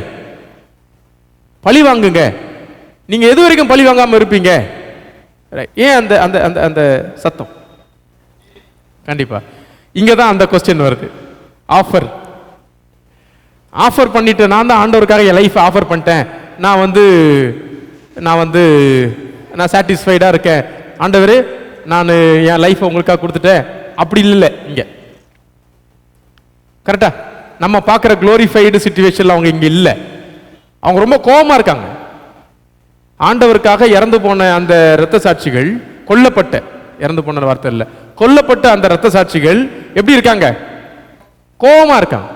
பழி வாங்குங்க. நீங்க எது வரைக்கும் பழி வாங்காம இருப்பீங்க? ஏன் அந்த அந்த அந்த அந்த சத்தம்? கண்டிப்பா இங்க தான் அந்த கொஸ்டின் வருது. ஆஃபர் பண்ணிட்டு, நான் தான் ஆண்டவருக்காக என் லைஃப் ஆஃபர் பண்ணிட்டேன், நான் சாட்டிஸ்ஃபைடா இருக்கேன் ஆண்டவரே, நான் என் லைஃப் உங்களுக்காக கொடுத்துட்டேன், அப்படி இல்லை இங்க. கரெக்டா? நம்ம பார்க்குற குளோரிஃபைடு சிச்சுவேஷன்ல அவங்க இங்க இல்லை. அவங்க ரொம்ப கோபமா இருக்காங்க. ஆண்டவருக்காக இறந்து போன அந்த இரத்த சாட்சிகள், கொல்லப்பட்ட, இறந்து போன வார்த்தை இல்லை, கொல்லப்பட்ட அந்த இரத்த சாட்சிகள் எப்படி இருக்காங்க? கோபமா இருக்காங்க.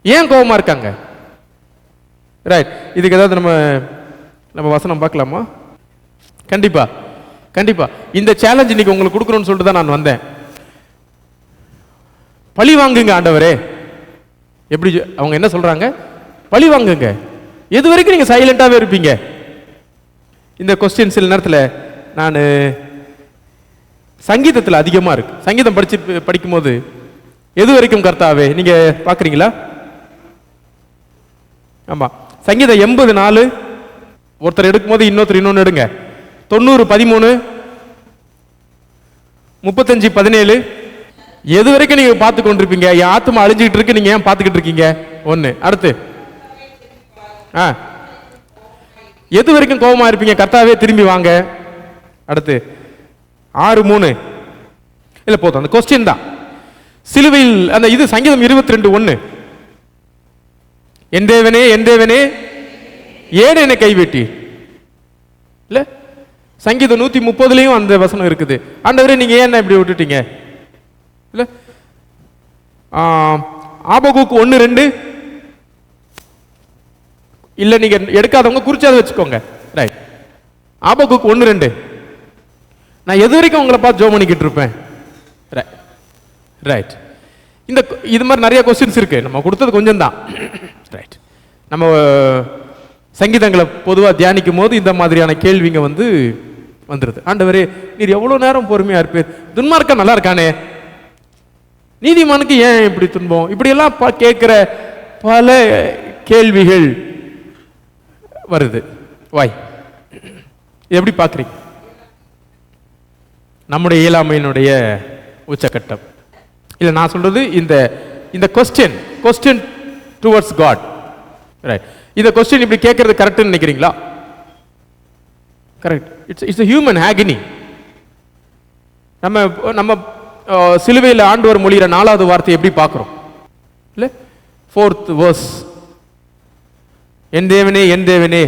ஏன் கோபமா இருக்காங்க? ரைட், இதுக்கு ஏதாவது நம்ம வசனம் பார்க்கலாமா? கண்டிப்பா கண்டிப்பா. இந்த சேலஞ்ச் இன்னைக்கு உங்களுக்கு கொடுக்கணும்னு சொல்லிட்டு தான் நான் வந்தேன். பழி வாங்குங்க ஆண்டவரே. எப்படி அவங்க என்ன சொல்றாங்க? பழி வாங்குங்க. எது வரைக்கும் நீங்க சைலண்டாவே இருப்பீங்க? இந்த கொஸ்டின் சில நேரத்தில் நான் சங்கீதத்தில் அதிகமா இருக்கு. சங்கீதம் படிக்கும்போது எது வரைக்கும் கர்த்தாவே நீங்க பாக்குறீங்களா? ஆமா, சங்கீதம் 84 ஒருத்தர் எடுக்கும் போது இன்னொருத்தர் இன்னொன்னு எடுங்க. 90 13 35 17 எது வரைக்கும் நீங்க பார்த்து கொண்டிருப்பீங்க? என் ஆத்மா அழிஞ்சுக்கிட்டு இருக்கு, நீங்க ஏன் பார்த்துக்கிட்டு இருக்கீங்க? ஒண்ணு. அடுத்து எது வரைக்கும் கோபமா இருப்பீங்க? கர்த்தாவே திரும்பி வாங்க. அடுத்து 6 3 இல்ல போதும், அந்த கொஸ்டின் தான். சிலுவையில் அந்த இது சங்கீதம் 22 1 என் தேவனே என் தேவனே ஏன் என்னை கைவிட்டி? இல்ல சங்கீதம் 130லயும் அந்த வசனம் இருக்குது. ஆண்டவரே நீங்க ஏன் இப்படி விட்டுட்டீங்க? இல்ல ஆபகுக்கு 1 2 இல்ல நீங்க எடுக்காதவங்க குறிச்சாத வச்சுக்கோங்க. ரைட், ஆபகுக்கு 1 2 நான் எது வரைக்கும் உங்களை பார்த்து ஜெபம் பண்ணிக்கிட்டு இருப்பேன்? ரைட், இந்த இது மாதிரி நிறைய கொஸ்டின்ஸ் இருக்கு. நம்ம கொடுத்தது கொஞ்சம் தான். ரைட், நம்ம சங்கீதங்களை பொதுவாக தியானிக்கும் போது இந்த மாதிரியான கேள்விங்க வந்துருது. ஆண்டவரே நீர் எவ்வளவு நேரம் பொறுமையா இருப்பீர்? துன்மார்க்கன் நல்லா இருக்கானே, நீதிமானுக்கு ஏன் இப்படி துன்பம்? இப்படி எல்லாம் கேட்கிற பல கேள்விகள் வருது. வாய் எப்படி பார்க்குறீங்க? நம்முடைய இயலாமையினுடைய உச்சக்கட்டம் இல்லை, நான் சொல்றது இந்த கொஸ்டின் டுவர்ட்ஸ் காட். ரைட், இந்த கொஸ்டின் இப்படி கேட்கறது கரெக்ட்னு நினைக்கிறீங்களா? கரெக்ட். It's human ஆகனி. நம்ம சிலுவையில் ஆண்டவர் மொழிகிற 4வது வார்த்தை எப்படி பார்க்கிறோம்? இல்லை, 4th verse என் தேவனே என் தேவனே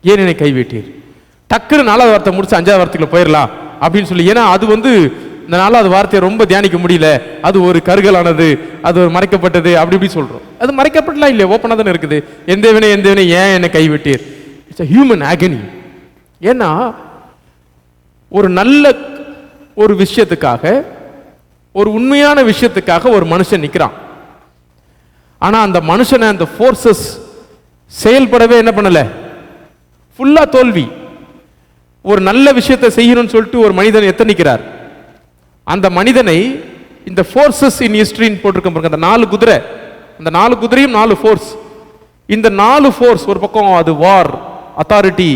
ஏன் என்னை கைவிட்டீர்? டக்குன்னு 4வது வார்த்தை முடிச்சு 5வது வார்த்தைக்குள்ள போயிடலாம் அப்படின்னு சொல்லி. ஏன்னா அது இந்த 4வது வார்த்தையை ரொம்ப தியானிக்க முடியல. அது ஒரு கருகலானது, அது ஒரு மறைக்கப்பட்டது, அப்படி இப்படி சொல்றோம். அது மறைக்கப்பட்டலாம் இல்லையா, ஓப்பனாக தானே இருக்குது. என் தேவனே ஏன் என்னை கைவிட்டீர்? It's a human agony. ஏன்னா ஒரு நல்ல ஒரு விஷயத்துக்காக, ஒரு உண்மையான விஷயத்துக்காக ஒரு மனுஷன் நிற்கிறான். ஆனா அந்த மனுஷனை அந்த ஃபோர்ஸஸ் செயல்படவே என்ன பண்ணல, ஃபுல்லா தோல்வி. ஒரு நல்ல விஷயத்தை செய்யணும்னு சொல்லிட்டு ஒரு மனிதன் எத்தனிக்கிறார். அந்த மனிதனை இந்த ஃபோர்ஸஸ் இன் ஹிஸ்டரின்னு போட்டிருக்க பாருங்க. அந்த 4 குதிரை, அந்த 4 குதிரையும் 4 ஃபோர்ஸ். இந்த 4 ஃபோர்ஸ் ஒரு பக்கம் அது வார், அத்தாரிட்டி,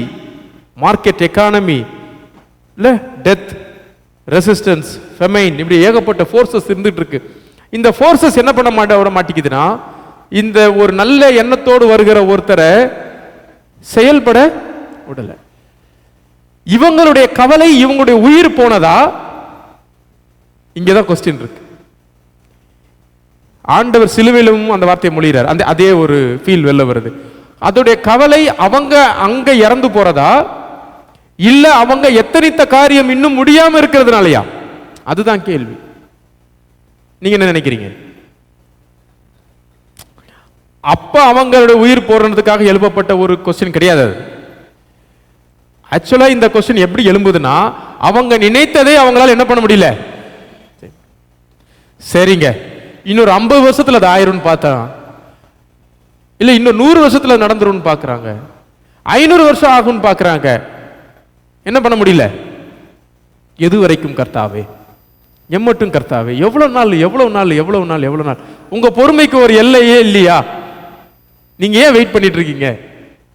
மார்க்கெட் எக்கானமி, இல்ல டெத், ரெசிஸ்டன்ஸ், ஃபெமைன், இப்படி ஏகப்பட்ட ஃபோர்ஸஸ் இருந்துட்டு இருக்கு. இந்த ஃபோர்ஸஸ் என்ன பண்ண மாட்டேங்குதுன்னா, இந்த ஒரு நல்ல எண்ணத்தோடு வருகிற ஒருத்தரை செயல்பட விடல. இவங்களுடைய கவலை இவங்களுடைய உயிர் போனதா? இங்கதான் கொஸ்டின் இருக்கு. ஆண்டவர் சிலுவையிலும் அந்த வார்த்தையை மொழிகிறார். அதே ஒரு ஃபீல் வெளில வருது. அதோடைய கவலை அவங்க அங்க இறந்து போறதா, இல்ல அவங்க எத்தனித்த காரியம் இன்னும் முடியாம இருக்கிறதுனாலயா? அதுதான் கேள்வி. நீங்க என்ன நினைக்கிறீங்க? அப்ப அவங்களுடைய உயிர் போறதுக்காக எழுப்பப்பட்ட ஒரு கொஸ்டின் கிடையாது. ஆக்சுவலா இந்த கொஸ்டின் எப்படி எழும்புதுன்னா, அவங்க நினைத்ததை அவங்களால என்ன பண்ண முடியல. சரிங்க, இன்னொரு 50 வருஷத்துல அது ஆயிரும்னு பார்த்தா, இல்ல இன்னும் 100 வருஷத்துல நடந்துரும் பாக்குறாங்க, 500 வருஷம் ஆகும்னு பாக்குறாங்க. என்ன பண்ண முடியல. எது வரைக்கும் கர்த்தாவே, எம்மட்டும் கர்த்தாவே, எவ்வளவு நாள்? உங்க பொறுமைக்கு ஒரு எல்லையே இல்லையா? நீங்க ஏன் வெயிட் பண்ணிட்டு இருக்கீங்க?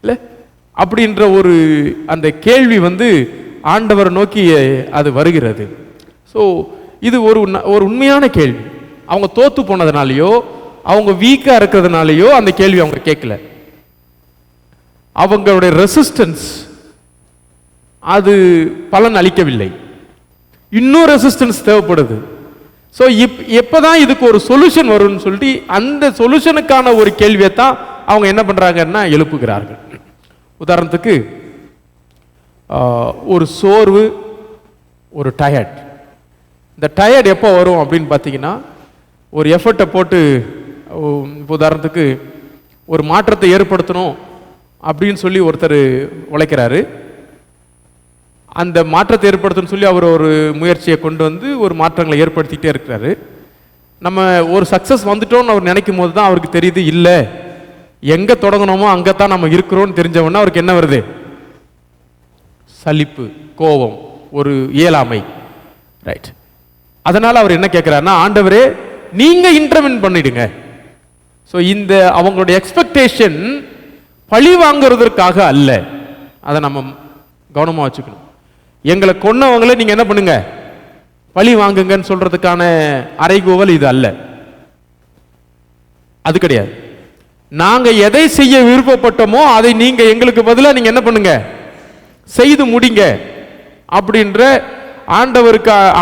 இல்ல அப்படின்ற ஒரு அந்த கேள்வி ஆண்டவரை நோக்கி அது வருகிறது. ஸோ இது ஒரு உண்மையான கேள்வி. அவங்க தோத்து போனதுனாலயோ, அவங்க வீக்கா இருக்கிறதுனாலயோ அந்த கேள்வி அவங்க கேட்கல. அவங்களுடைய ரெசிஸ்டன்ஸ் அது பலன் அளிக்கவில்லை. இன்னும் ரெசிஸ்டன்ஸ் தேவைப்படுது. ஸோ எப்பதான் இதுக்கு ஒரு சொல்யூஷன் வரும்னு சொல்லிட்டு அந்த சொல்யூஷனுக்கான ஒரு கேள்வியை தான் அவங்க என்ன பண்றாங்கன்னா எழுப்புகிறார்கள். உதாரணத்துக்கு ஒரு சோர்வு, ஒரு டயர்ட். இந்த டயர்ட் எப்போ வரும் அப்படின்னு பார்த்தீங்கன்னா, ஒரு எஃபர்ட்டை போட்டு, உதாரணத்துக்கு ஒரு மாற்றத்தை ஏற்படுத்தணும் அப்படின்னு சொல்லி ஒருத்தர் உழைக்கிறாரு. அந்த மாற்றத்தை ஏற்படுத்தணும்னு சொல்லி அவர் ஒரு முயற்சியை கொண்டு வந்து ஒரு மாற்றங்களை ஏற்படுத்திக்கிட்டே இருக்கிறாரு. நம்ம ஒரு சக்ஸஸ் வந்துட்டோம்னு அவர் நினைக்கும் போது தான் அவருக்கு தெரியுது, இல்லை எங்கே தொடங்கணுமோ அங்கே தான் நம்ம இருக்கிறோம்னு தெரிஞ்சவொன்னே அவருக்கு என்ன வருது? சலிப்பு, கோபம், ஒரு இயலாமை. ரைட். அதனால் அவர் என்ன கேட்குறாருன்னா, ஆண்டவரே நீங்கள் இன்டர்வென் பண்ணிடுங்க. ஸோ இந்த அவங்களுடைய எக்ஸ்பெக்டேஷன் பழி வாங்குறதற்காக அல்ல. அதை நம்ம கவனமாக வச்சுக்கணும். எங்களை கொன்னவங்களை நீங்கள் என்ன பண்ணுங்க, பழி வாங்குங்கன்னு சொல்றதுக்கான அறைகூவல் இது அல்ல. அது கிடையாது. நாங்க எதை செய்ய விருப்பப்பட்டோமோ அதை நீங்க எங்களுக்கு பதிலாக நீங்க என்ன பண்ணுங்க, செய்து முடிங்க அப்படின்ற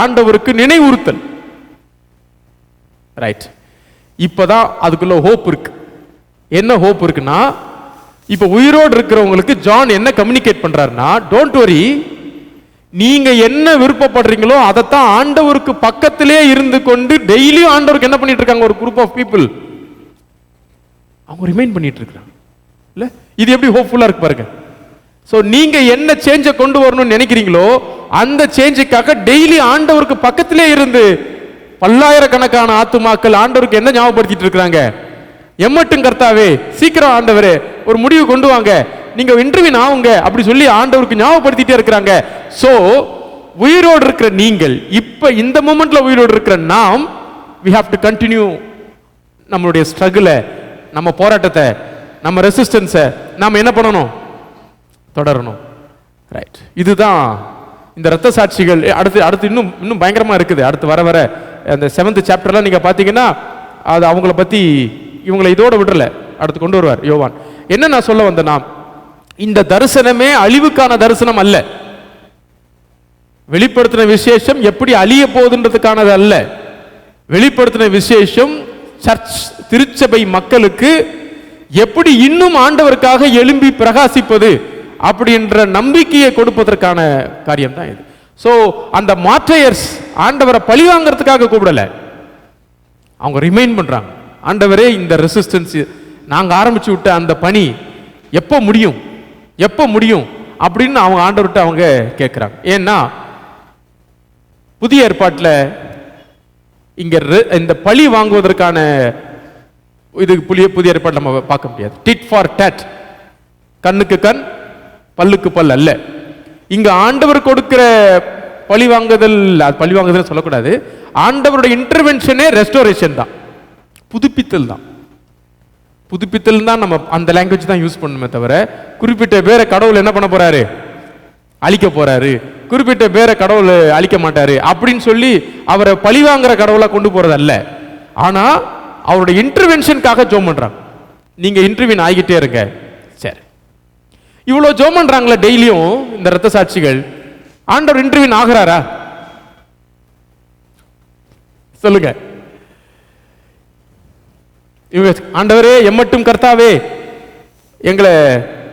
ஆண்டவருக்கு நினைவுறுத்தல். ரைட். இப்பதான் அதுக்குள்ள ஹோப் இருக்கு. என்ன ஹோப் இருக்குன்னா, இப்ப உயிரோடு இருக்கிறவங்களுக்கு ஜான் என்ன கம்யூனிகேட் பண்றாருன்னா, டோன்ட் வரி, நீங்க என்ன விருப்பப்படுறீங்களோ அதைத்தான் ஆண்டவருக்கு பக்கத்திலே இருந்து கொண்டு டெய்லியும் ஆண்டவருக்கு என்ன பண்ணிட்டு இருக்காங்க, ஒரு குரூப் ஆஃப் பீப்புள் அவங்க ரிமைண்ட் பண்ணிட்டு இருக்காங்க. இல்ல இது எப்படி ஹோப்ஃபுல்லா இருக்கு பாருங்க. சோ நீங்க என்ன சேஞ்சை கொண்டு வரணும்னு நினைக்கிறீங்களோ அந்த சேஞ்சுக்காக டெய்லி ஆண்டவருக்கு பக்கத்திலே இருந்து பல்லாயிரக்கணக்கான ஆத்துமாக்கள் ஆண்டவருக்கு என்ன ஞாபகப்படுத்திட்டு இருக்காங்க, எம்மட்டும் கர்த்தாவே சீக்கிரம் ஆண்டவரே ஒரு முடிவு கொண்டு வாங்க, நீங்க இன்டர்வியூ ஆகுங்க அப்படி சொல்லி ஆண்டவருக்கு ஞாபகப்படுத்திட்டே இருக்கிறாங்க. சோ உயிரோடு இருக்கிற நீங்கள், இப்ப இந்த மொமெண்ட்ல உயிரோடு இருக்கிற நாம், we have to continue நம்மளுடைய ஸ்ட்ரகிளை, நம்ம போராட்டத்தை, நம்ம ரெசிஸ்டன்ஸை நாம என்ன பண்ணணும், தொடரணும். ரைட். இதுதான் இந்த இரத்த சாட்சிகள். அடுத்து இன்னும் பயங்கரமா இருக்குது. அடுத்து வர வர அந்த 7th சாப்டர்ல நீங்க பாத்தீங்கன்னா அது அவங்கள பத்தி, இவங்களை இதோட விடல, அடுத்து கொண்டு வருவார் யோவான். என்ன நான் சொல்ல வந்தேன்னா, இந்த தரிசனமே அழிவுக்கான தரிசனம் அல்ல. வெளிப்படுத்தின விசேஷம் எப்படி அழிய போகுதுன்றதுக்கானது அல்ல. வெளிப்படுத்தின விசேஷம் சர்ச், திருச்சபை மக்களுக்கு எப்படி இன்னும் ஆண்டவருக்காக எழும்பி பிரகாசிப்பது அப்படின்ற நம்பிக்கையை கொடுப்பதற்கான காரியம் தான் இது. சோ அந்த மாற்றையர்ஸ் ஆண்டவரை பழி வாங்கிறதுக்காக கூப்பிடல, அவங்க ரிமைண்ட் பண்றாங்க, ஆண்டவரே இந்த ரெசிஸ்டன்ஸ் நாங்க ஆரம்பிச்சு விட்ட அந்த பணி எப்போ முடியும், எப்போ முடியும் அப்படின்னு அவங்க ஆண்டவர்கிட்ட அவங்க கேட்கிறாங்க. ஏன்னா புதிய ஏற்பாட்டில் இங்க இந்த பழி வாங்குவதற்கான இது புதிய ஏற்பாடு நம்ம பார்க்க முடியாது. டிட் ஃபார் டேட், கண்ணுக்கு கண் பல்லுக்கு பல் அல்ல. இங்க ஆண்டவர் கொடுக்கிற பழி வாங்குதல், பழி வாங்குதல் சொல்லக்கூடாது, ஆண்டவருடைய இன்டர்வென்ஷனே ரெஸ்டோரேஷன் தான், புதுப்பித்தல் தான். புதுப்பித்தல் தான் நம்ம அந்த லாங்குவேஜ் தான் யூஸ் பண்ணுமே தவிர, குறிப்பிட்ட பேரை கடவுள் என்ன பண்ண போறாரு, அழிக்க போறாரு, குறிப்பிட்ட பேரை கடவுள் அழிக்க மாட்டாரு அப்படின்னு சொல்லி அவரை பழி வாங்குற கடவுளா கொண்டு போறது அல்ல. ஆனா அவருடைய இன்டர்வென்ஷனுக்காக ஜோம் பண்றாங்க. நீங்க இன்டர்வியூன் ஆகிட்டே இருங்க. சரி, இவ்வளவு ஜோம் பண்றாங்களா டெய்லியும் இந்த இரத்த சாட்சிகள், ஆண்டவர் இன்டர்வியூன் ஆகிறாரா சொல்லுங்க. ஆண்டவரே எம்மட்டும் கர்த்தாவே எங்களை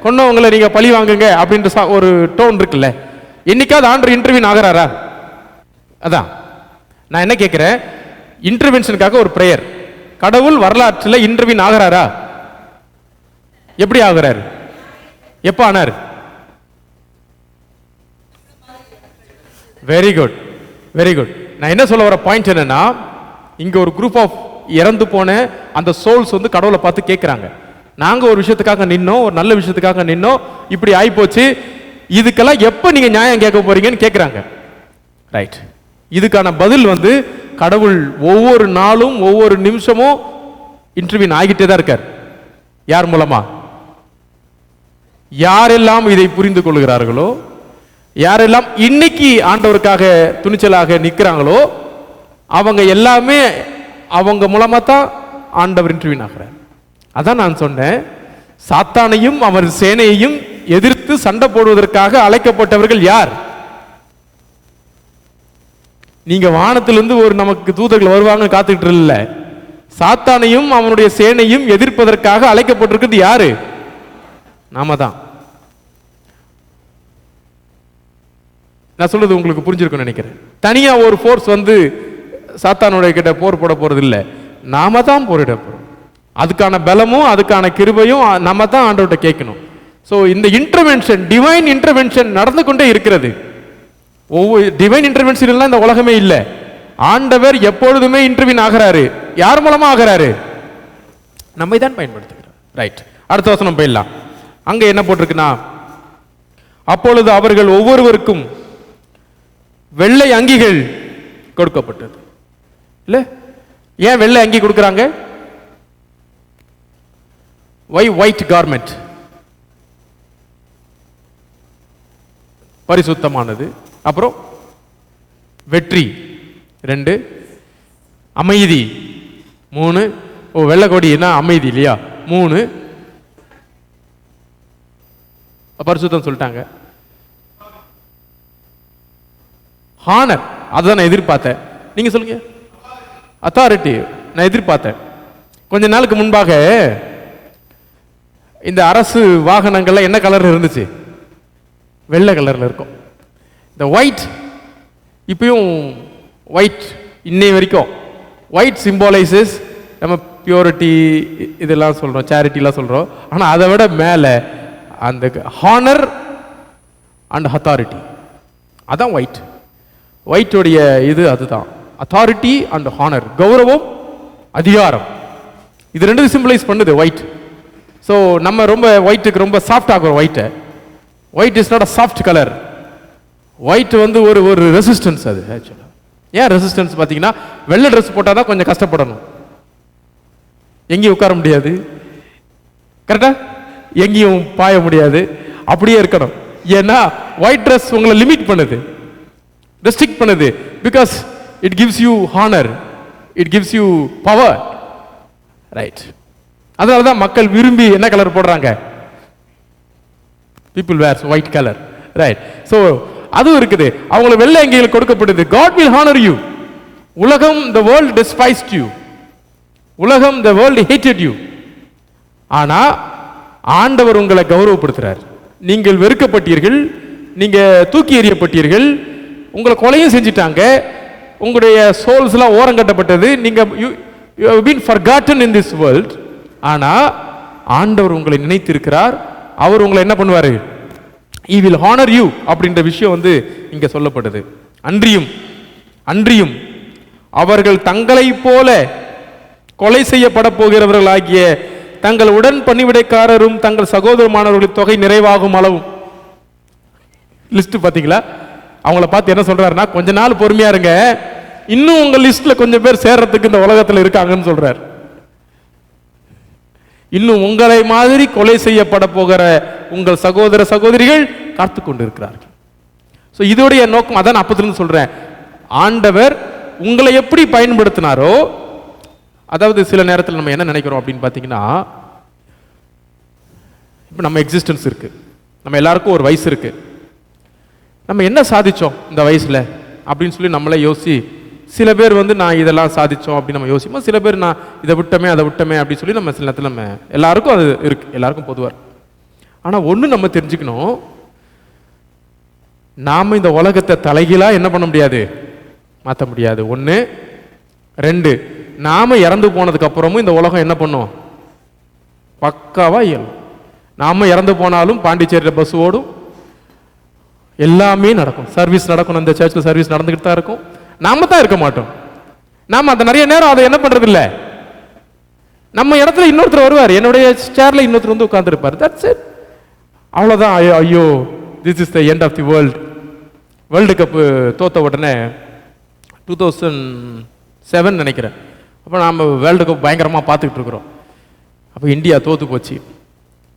கொன்னவங்களை நீங்க பழி வாங்குங்க அப்படின்ற ஒரு டோன் இருக்குல்ல, என்னைக்காவது ஆண்டவர் இன்டர்வியூன் ஆகிறாரா? அதான் நான் என்ன கேட்கிறேன், இன்டர்வென்ஷனுக்காக ஒரு பிரேயர், கடவுள் வரலாற்றில் இன்டர்வியூன் ஆகிறாரா? எப்படி ஆகிறாரு, எப்ப ஆனார்? Very good, very good. நான் என்ன சொல்ல வர பாயிண்ட் என்னன்னா, இங்க ஒரு குரூப் ஆஃப் இறந்து போன அந்த சோல்ஸ் வந்து கடவுளை பார்த்து கேட்கிறாங்க, நாங்க ஒரு விஷயத்துக்காக நின்னோம், ஒரு நல்ல விஷயத்துக்காக நின்னோம், இப்படி ஆயிப்போச்சு, இதுக்கெல்லாம் எப்ப நீங்க நியாயம் கேட்க போறீங்கன்னு கேட்கிறாங்க. ரைட். இதுக்கான பதில் வந்து கடவுள் ஒவ்வொரு நாளும் ஒவ்வொரு நிமிஷமும் இன்டர்வியூ ஆகிட்டே தான் இருக்கார். யார் மூலமா? யாரெல்லாம் இதை புரிந்து கொள்கிறார்களோ, யாரெல்லாம் இன்னைக்கு ஆண்டவருக்காக துணிச்சலாக நிற்கிறாங்களோ, அவங்க எல்லாமே அவங்க மூலமா தான் ஆண்டவர் இன்டர்வியூ ஆகிறார். அதான் நான் சொன்னேன், சாத்தானையும் அவர் சேனையையும் எதிர்த்து சண்டை போடுவதற்காக அழைக்கப்பட்டவர்கள் யார்? நீங்க வானத்திலிருந்து ஒரு நமக்கு தூதர்கள் வருவாங்க காத்துக்கிட்டு இல்ல, சாத்தானையும் அவனுடைய சேனையும் எதிர்ப்பதற்காக அழைக்கப்பட்டிருக்கிறது யாரு? நாம தான். நான் சொல்றது உங்களுக்கு புரிஞ்சிருக்கும் நினைக்கிறேன். தனியா ஒரு ஃபோர்ஸ் வந்து சாத்தானுடைய கிட்ட போர் போட போறது இல்லை. நாம தான் போரிட போறோம். அதுக்கான பலமும் அதுக்கான கிருபையும் நம்ம தான் ஆண்டவர்கிட்ட கேட்கணும். ஸோ இந்த இன்டர்வென்ஷன், டிவைன் இன்டர்வென்ஷன் நடந்து கொண்டே இருக்கிறது. ஒவ்வொரு டிவைன் இன்டர்வென்ஷன் எல்லாம் இந்த உலகமே இல்லை. ஆண்டவர் எப்பொழுதுமே இன்டர்வியூன் ஆகிறாரு. யார் மூலமா ஆகிறாரு? நம்மை தான் பயன்படுத்துகிறார். ரைட், அடுத்த வசனம் போயிடலாம். அங்க என்ன போட்டிருக்குன்னா, அப்பொழுது அவர்கள் ஒவ்வொருவருக்கும் வெள்ளை அங்கிகள் கொடுக்கப்பட்டது. இல்ல, ஏன் வெள்ளை அங்கி கொடுக்கறாங்க? why white garment? பரிசுத்தமானது. அப்புறம் வெற்றி 2, அமைதி 3. ஓ, வெள்ளை கொடி என்ன அமைதி இல்லையா? 3 பரிசுத்தம் சொல்லிட்டாங்க. ஹானர், அதுதான் நான் எதிர்பார்த்தேன். நீங்க சொல்லுங்க. அத்தாரிட்டி நான் எதிர்பார்த்தேன். கொஞ்ச நாளுக்கு முன்பாக இந்த அரசு வாகனங்கள்ல என்ன கலர் இருந்துச்சு? வெள்ளை கலர்ல இருக்கும். இந்த ஒயிட், இப்பயும் ஒயிட் இன்னை வரைக்கும் ஒயிட் சிம்பாலைசஸ் நம்ம பியூரிட்டி இதெல்லாம் சொல்றோம், சேரிட்டிலாம் சொல்றோம். ஆனா அதை விட மேலே அந்த ஹானர் அண்ட் அத்தாரிட்டி, அதான் ஒயிட். ஒயிட்டோடைய இது அதுதான், அத்தாரிட்டி அண்ட் ஹானர், கௌரவம் அதிகாரம். இது ரெண்டு சிம்பிளைஸ் பண்ணுது ஒயிட். ஸோ நம்ம ரொம்ப ஒயிட்டுக்கு ரொம்ப சாஃப்ட் ஆகிறோம் ஒயிட்டை. White is not a soft colour. White வந்து ஒரு ரெசிஸ்டன்ஸ். அது ஆக்சுவலாக ஏன் ரெசிஸ்டன்ஸ் பார்த்தீங்கன்னா, வெள்ளை ட்ரெஸ் போட்டால் தான் கொஞ்சம் கஷ்டப்படணும், எங்கேயும் உட்கார முடியாது, கரெக்டா எங்கேயும் பாய முடியாது, அப்படியே இருக்கணும். ஏன்னா ஒயிட் ட்ரெஸ் உங்களை லிமிட் பண்ணுது, ரெஸ்ட்ரிக்ட் பண்ணுது. Because it gives you honour, it gives you power. Right, அதனால தான் மக்கள் விரும்பி என்ன கலர் போடுறாங்க? people wears white color. Right, so அதுவும் இருக்குது. அவங்களுக்கு வெள்ளை அங்கிகள் கொடுக்கப்படுது. God will honor you. உலகம், the world despised you. உலகம், the world hated you. ஆனா ஆண்டவர் உங்களை கௌரவப்படுத்துறார். நீங்கள் வெறுக்கப்பட்டீர்கள், நீங்க தூக்கி எறியப்பட்டீர்கள், உங்களை கொலையும் செஞ்சிட்டாங்க, உங்களுடைய சோல்ஸ் எல்லாம் ஓரம் கட்டப்பட்டது, நீங்க you have been forgotten in this world. ஆனா ஆண்டவர் உங்களை நினைத்திருக்கிறார். அவர் உங்களை என்ன பண்ணுவாரு? He will honor you அப்படின்ற விஷயம் வந்து இங்க சொல்லப்படுது. அன்றியும் அவர்கள் தங்களை போல கொலை செய்யப்பட போகிறவர்களாகிய தங்கள் உடன் பணிவிடைக்காரரும் தங்கள் சகோதரமானவர்களின் தொகை நிறைவாகும் அளவும். லிஸ்ட் பாத்தீங்களா? அவங்கள பார்த்து என்ன சொல்றாருன்னா, கொஞ்ச நாள் பொறுமையா இருங்க, இன்னும் உங்க லிஸ்ட்ல கொஞ்சம் பேர் சேர்றதுக்கு இந்த உலகத்தில் இருக்காங்கன்னு சொல்றார். இன்னும் உங்களை மாதிரி கொலை செய்யப்பட போகிற உங்கள் சகோதர சகோதரிகள் காத்து கொண்டு இருக்கிறார்கள். ஸோ இதோடைய நோக்கம் அதான் அப்பத்திலிருந்து சொல்றேன். ஆண்டவர் உங்களை எப்படி பயன்படுத்தினாரோ, அதாவது சில நேரத்தில் நம்ம என்ன நினைக்கிறோம் அப்படின்னு பார்த்தீங்கன்னா, இப்போ நம்ம எக்ஸிஸ்டன்ஸ் இருக்கு, நம்ம எல்லாருக்கும் ஒரு வயசு இருக்கு, நம்ம என்ன சாதிச்சோம் இந்த வயசுல அப்படின்னு சொல்லி நம்மளே யோசி. சில பேர் வந்து நான் இதெல்லாம் சாதிச்சோம் அப்படின்னு நம்ம யோசிப்போம். சில பேர் நான் இதை விட்டமே அதை விட்டமே அப்படின்னு சொல்லி நம்ம சில நேரத்தில் நம்ம எல்லாருக்கும் அது இருக்கு, எல்லாருக்கும் பொதுவாக. ஆனால் ஒன்று நம்ம தெரிஞ்சுக்கணும், நாம இந்த உலகத்தை தலைகீழா என்ன பண்ண முடியாது? மாற்ற முடியாது. 1. 2, நாம இறந்து போனதுக்கு அப்புறமும் இந்த உலகம் என்ன பண்ணும்? பக்காவா இயலும். நாம இறந்து போனாலும் பாண்டிச்சேரியில் பஸ் ஓடும், எல்லாமே நடக்கும், சர்வீஸ் நடக்கும், அந்த சர்ச்சில் சர்வீஸ் நடந்துக்கிட்டு தான் இருக்கும். நாம தான் இருக்க மாட்டோம். நாம அந்த நிறைய நேரம் அதை என்ன பண்றது இல்லை, நம்ம இடத்துல இன்னொருத்தர் வருவார், என்னுடைய சேர்ல இன்னொருத்தர் வந்து உட்கார்ந்துருப்பார். தட்ஸ் இட், அவ்வளோதான். ஐயோ, this is the end of the world. World cup தோத்த உடனே 2007 நினைக்கிறேன், அப்போ நாம் வேர்ல்டு கப் பயங்கரமாக பார்த்துக்கிட்டு இருக்கிறோம். அப்போ இந்தியா தோத்து போச்சு,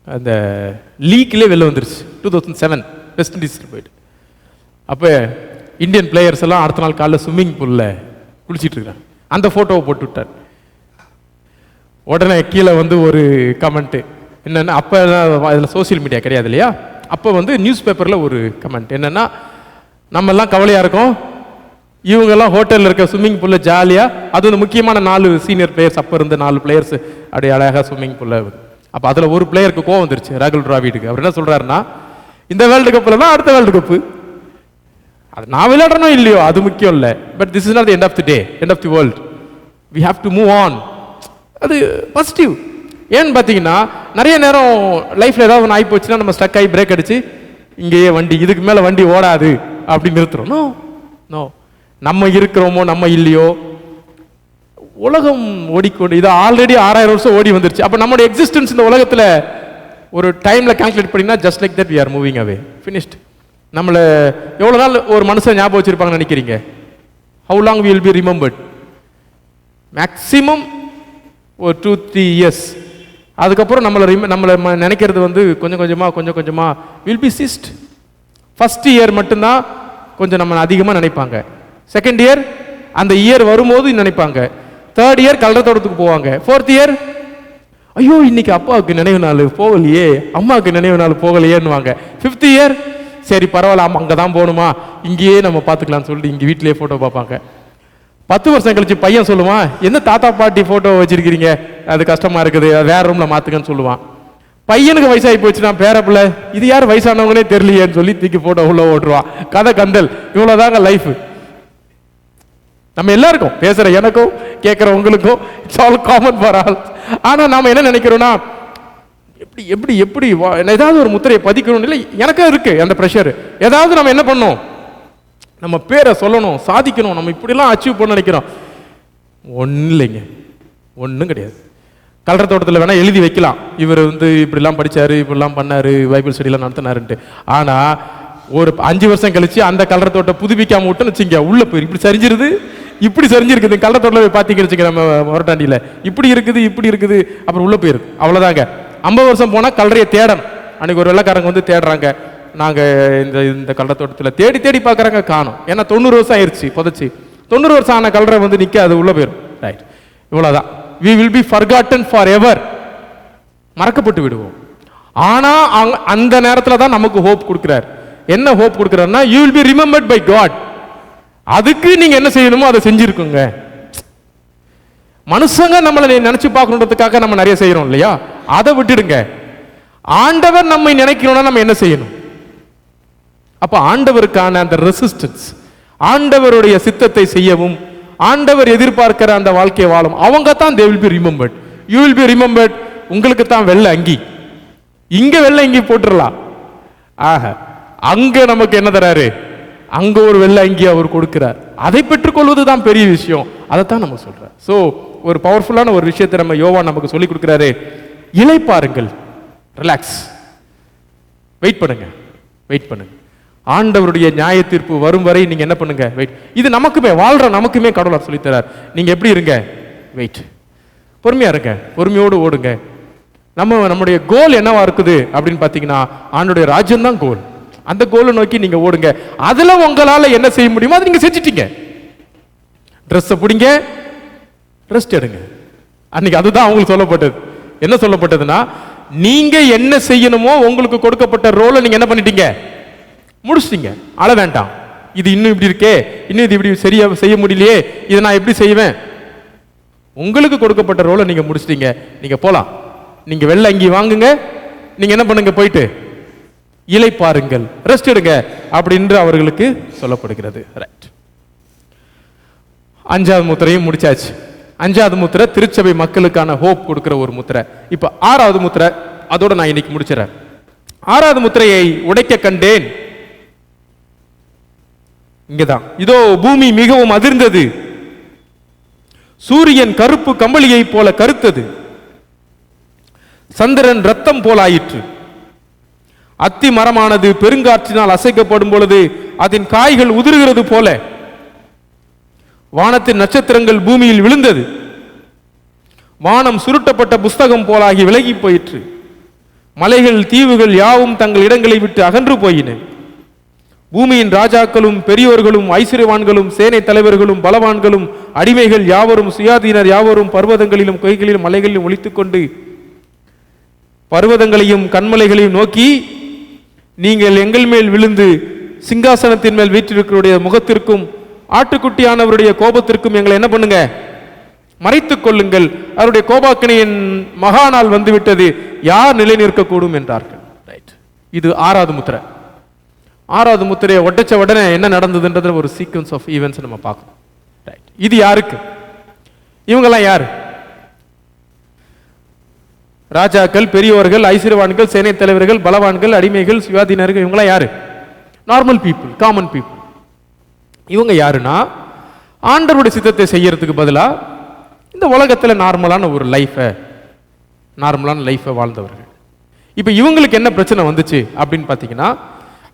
அந்த லீக்லேயே வெளில வந்துருச்சு. 2007 வெஸ்ட் இண்டீஸ் போயிட்டு, அப்போ இந்தியன் பிளேயர்ஸ் எல்லாம் அடுத்த நாள் காலைல ஸ்விம்மிங் பூலில் குளிச்சிட்டு இருக்கிறாங்க. அந்த ஃபோட்டோவை போட்டு விட்டார். உடனே கீழே வந்து ஒரு கமெண்ட்டு என்னென்னா, அப்போ அதில் சோசியல் மீடியா கிடையாது இல்லையா, அப்போ வந்து நியூஸ் பேப்பரில் ஒரு கமெண்ட் என்னென்னா, நம்மெல்லாம் கவலையாக இருக்கோம், இவங்கெல்லாம் ஹோட்டலில் இருக்க ஸ்விம்மிங் பூலில் ஜாலியாக, அது வந்து முக்கியமான 4 சீனியர் பிளேயர்ஸ், அப்போ இருந்த 4 பிளேயர்ஸ் அப்படியே அழகாக ஸ்விம்மிங் பூலில். அப்போ அதில் ஒரு பிளேயருக்கு கோவம் வந்துருச்சு, ராகுல் டிராவிடுக்கு. அவர் என்ன சொல்கிறாருன்னா, இந்த வேர்ல்டு கப்பில் தான் அடுத்த வேர்ல்டு கப்பு, அது நான் விளையாடணும் இல்லையோ அது முக்கியம் இல்லை, but this is not the end of the day, end of the world, we have to move on. அது பாசிட்டிவ். ஏன்னு பார்த்தீங்கன்னா நிறைய நேரம் லைஃப்பில் ஏதாவது ஒன்று ஆகி போச்சுன்னா நம்ம ஸ்டக் ஆகி பிரேக் அடிச்சு இங்கேயே வண்டி, இதுக்கு மேலே வண்டி ஓடாது அப்படி நிறுத்துறோம். நோ நோ, நம்ம இருக்கிறோமோ நம்ம இல்லையோ, உலகம் ஓடிக்கொண்டு இது ஆல்ரெடி 6000 வருஷம் ஓடி வந்துருச்சு. அப்போ நம்மளோட எக்ஸிஸ்டன்ஸ் இந்த உலகத்தில் ஒரு டைமில் கால்குலேட் பண்ணினா just like that we are moving away, finished. நம்மளை எவ்வளோ நாள் ஒரு மனுஷன் ஞாபகம் வச்சிருப்பாங்கன்னு நினைக்கிறீங்க? How long will be remembered? Maximum ஒரு 2-3 இயர்ஸ். அதுக்கப்புறம் நம்மளை நினைக்கிறது வந்து கொஞ்சம் கொஞ்சமாக will be ceased. First year மட்டும்தான் கொஞ்சம் நம்ம அதிகமாக நினைப்பாங்க. செகண்ட் இயர் அந்த இயர் வரும்போது நினைப்பாங்க. தேர்ட் இயர் கல்றத்தோட்டத்துக்கு போவாங்க. ஃபோர்த் இயர் ஐயோ இன்னைக்கு அப்பாவுக்கு நினைவு நாள் போகலையே, அம்மாவுக்கு நினைவு நாள் போகலையேன்னுவாங்க. ஃபிஃப்த் இயர் சரி பரவாயில்ல, அங்கே தான் போகணுமா, இங்கேயே நம்ம பார்த்துக்கலாம்னு சொல்லிட்டு இங்கே வீட்டிலேயே ஃபோட்டோ பார்ப்பாங்க. 10 வருஷம் கழிச்சு பையன் சொல்லுவான், என்ன தாத்தா பாட்டி ஃபோட்டோ வச்சிருக்கிறீங்க, அது கஷ்டமாக இருக்குது, வேற ரூமில் மாற்றுக்கன்னு சொல்லுவான். பையனுக்கு வயசாகி போச்சுன்னா பேரப்பிள்ள இது யார் வயசானவங்களே தெரியலையேன்னு சொல்லி தூக்கி ஃபோட்டோ உள்ள ஓட்டுருவான். கதை கந்தல். இவ்வளோதாங்க லைஃப். நம்ம எல்லாருக்கும், பேசுகிற எனக்கும் கேட்குற உங்களுக்கும் it's all common for all. ஆனால் நாம் என்ன நினைக்கிறோன்னா எப்படி எப்படி எப்படி ஏதாவது ஒரு முத்திரையை பதிக்கணும். இல்லை எனக்கும் இருக்கு அந்த ப்ரெஷர். ஏதாவது நம்ம என்ன பண்ணோம், நம்ம பேரை சொல்லணும், சாதிக்கணும், நம்ம இப்படிலாம் அச்சீவ் பண்ண நினைக்கிறோம். ஒன்றும் இல்லைங்க, ஒன்றும் கிடையாது. கல்ற தோட்டத்தில் வேணால் எழுதி வைக்கலாம், இவர் வந்து இப்படிலாம் படித்தார், இப்படிலாம் பண்ணார், பைபிள் ஸ்டடிலாம் நடத்தினாருன்ட்டு. ஆனால் ஒரு 5 வருஷம் கழிச்சு அந்த கல்ற தோட்டம் புதுப்பிக்காம விட்டுன்னு வச்சுங்க, உள்ள போய் இப்படி சரிஞ்சிருது, இப்படி சரிஞ்சிருக்குது. கல்ற தோட்டத்தில் போய் பார்த்தீங்கன்னு வச்சுக்க, நம்ம மொரட்டாண்டியில் இப்படி இருக்குது இப்படி இருக்குது, அப்புறம் உள்ள போயிருக்கு. அவ்வளோதாங்க. 50 வருஷம் போனால் கல்லறையை தேடணும். அன்றைக்கி ஒரு வெள்ளைக்காரங்க வந்து தேடுறாங்க, நாங்கள் இந்த கல்ற தோட்டத்தில் தேடி தேடி பார்க்குறாங்க, காணும். ஏன்னா 90 வருஷம் ஆயிடுச்சு புதைச்சி. 90 வருஷம் ஆன கல்லறை வந்து நிற்க, அது உள்ளே போயிடும். ரைட், இவ்வளோதான். we will be forgotten forever, மறக்கப்பட்டு விடுவோம். ஆனால் அந்த நேரத்தில் தான் நமக்கு ஹோப் கொடுக்குறார். என்ன hope கொடுக்குறாருன்னா, you will be remembered by God. அதுக்கு நீங்க என்ன செய்யணுமோ அதை செஞ்சிருக்குங்க. மனுஷங்க நம்மளை நினைச்சு பார்க்கணுன்றதுக்காக நம்ம நிறைய செய்யறோம் இல்லையா, அதை விட்டுடுங்க. ஆண்டவர் நம்மை நினைக்கணும்னா நம்ம என்ன செய்யணும்? அப்ப ஆண்டவருக்கான அந்த ரெசிஸ்டன்ஸ், ஆண்டவருடைய சித்தத்தை செய்யவும் ஆண்டவர் எதிர்பார்க்கிற அந்த வாழ்க்கையை வாழும் அவங்க தான் they will be remembered. you will be remembered. உங்களுக்கு தான் வெள்ளை அங்கி, இங்க வெள்ளை அங்கி போட்டுடலாம். ஆக அங்க நமக்கு என்ன தராரு, அங்க ஒரு வெள்ளை அங்கி அவர் கொடுக்கிறார். அதை பெற்றுக்கொள்வது தான் பெரிய விஷயம். அதைத்தான் நம்ம சொல்றோம். ஸோ ஒரு பவர்ஃபுல்லான ஒரு விஷயத்தை நம்ம யோவான் நமக்கு சொல்லி கொடுக்கிறாரு. இளைப்பாருங்கள், ரிலாக்ஸ், வெயிட் பண்ணுங்க, வெயிட் பண்ணுங்க. ஆண்டவருடைய நியாய தீர்ப்பு வரும் வரை நீங்க என்ன பண்ணுங்க, வெயிட். இது நமக்குமே வாழ்ற நமக்குமே கடவுளார் சொல்லித்தரார். நீங்க எப்படி இருங்க, வெயிட், பொறுமையா இருங்க, பொறுமையோடு ஓடுங்க. நம்முடைய கோல் என்னவா இருக்குது அப்படின்னு பாத்தீங்கன்னா, ஆண்டோடைய ராஜ்யம் தான் கோல். அந்த கோலை நோக்கி நீங்க ஓடுங்க. அதுல உங்களால என்ன செய்ய முடியுமோ அதை நீங்க செஞ்சிட்டீங்க. ட்ரெஸ்ஸை பிடிங்க, ரெஸ்ட் எடுங்க. அன்னைக்கு அதுதான் அவங்களுக்கு சொல்லப்பட்டது. என்ன சொல்லப்பட்டதுன்னா, நீங்க என்ன செய்யணுமோ உங்களுக்கு கொடுக்கப்பட்ட ரோலை நீங்க என்ன பண்ணிட்டீங்க, முடிச்சிட்டீங்க. அழ வேண்டாம், இது இன்னும் இப்படி இருக்கே, இன்னும் இது இப்படி சரியா செய்ய முடியலையே, இதை நான் எப்படி செய்வேன். உங்களுக்கு கொடுக்கப்பட்ட ரோலை நீங்க முடிச்சிட்டீங்க, நீங்க போலாம். நீங்க வெள்ளை அங்கி வாங்குங்க, நீங்க என்ன பண்ணுங்க, போயிட்டு இளைப்பாருங்கள், ரெஸ்ட் எடுங்க அப்படின்னு அவர்களுக்கு சொல்லப்படுகிறது. ரைட், 5வது முத்திரையும் முடிச்சாச்சு. 5வது முத்திரை திருச்சபை மக்களுக்கான ஹோப் கொடுக்கிற ஒரு முத்திரை. இப்ப 6வது முத்திரை, அதோட நான் இன்னைக்கு முடிச்சிடறேன். 6வது முத்திரையை உடைக்க கண்டேன். இங்கதான், இதோ பூமி மிகவும் அதிர்ந்தது, சூரியன் கருப்பு கம்பளியை போல கருத்தது, சந்திரன் ரத்தம் போல ஆயிற்று, அத்தி மரமானது பெருங்காற்றினால் அசைக்கப்படும் பொழுது அதன் காய்கள் உதிர்கிறது போல வானத்தின் நட்சத்திரங்கள் பூமியில் விழுந்தது, வானம் சுருட்டப்பட்ட புஸ்தகம் போலாகி விலகி போயிற்று, மலைகள் தீவுகள் யாவும் தங்கள் இடங்களை விட்டு அகன்று போயின, பூமியின் ராஜாக்களும் பெரியோர்களும் ஐஸ்வர்யவான்களும் சேனை தலைவர்களும் பலவான்களும் அடிமைகள் யாவரும் சுயாதீனர் யாவரும் பர்வதங்களிலும் கொய்களிலும் மலைகளிலும் ஒளித்துக்கொண்டு பர்வதங்களையும் கண்மலைகளையும் நோக்கி, நீங்கள் எங்கள் மேல் விழுந்து சிங்காசனத்தின் மேல் வீற்றிருக்கிறவருடைய முகத்திற்கும் ஆட்டுக்குட்டியானவருடைய கோபத்திற்கும் எங்களை என்ன பண்ணுங்க, மறைத்துக் கொள்ளுங்கள், அவருடைய கோபாக்கினியின் மகா நாள் வந்துவிட்டது, யார் நிலை நிற்கக்கூடும் என்றார்கள். ரைட், இது 6வது முத்திரை. 6வது முத்திரையை ஒட்டச்ச உடனே என்ன நடந்ததுன்றது ஒரு சீக்வன்ஸ் ஆஃப் ஈவென்ட்ஸ் நம்ம பார்க்கணும். ரைட், இது யாருக்கு, இவங்கெல்லாம் யாரு, ராஜாக்கள், பெரியவர்கள், ஐஸ்வர்யவான்கள், சேனை தலைவர்கள், பலவான்கள், அடிமைகள், சுயாதீனர்கள், இவங்களாம் யாரு? Normal people, common people. இவங்க யாருன்னா ஆண்டவருடைய சித்தத்தை செய்யறதுக்கு பதிலா இந்த உலகத்துல நார்மலான லைஃபை வாழ்ந்தவர்கள். இப்போ இவங்களுக்கு என்ன பிரச்சனை வந்துச்சு அப்படின்னு பார்த்தீங்கன்னா,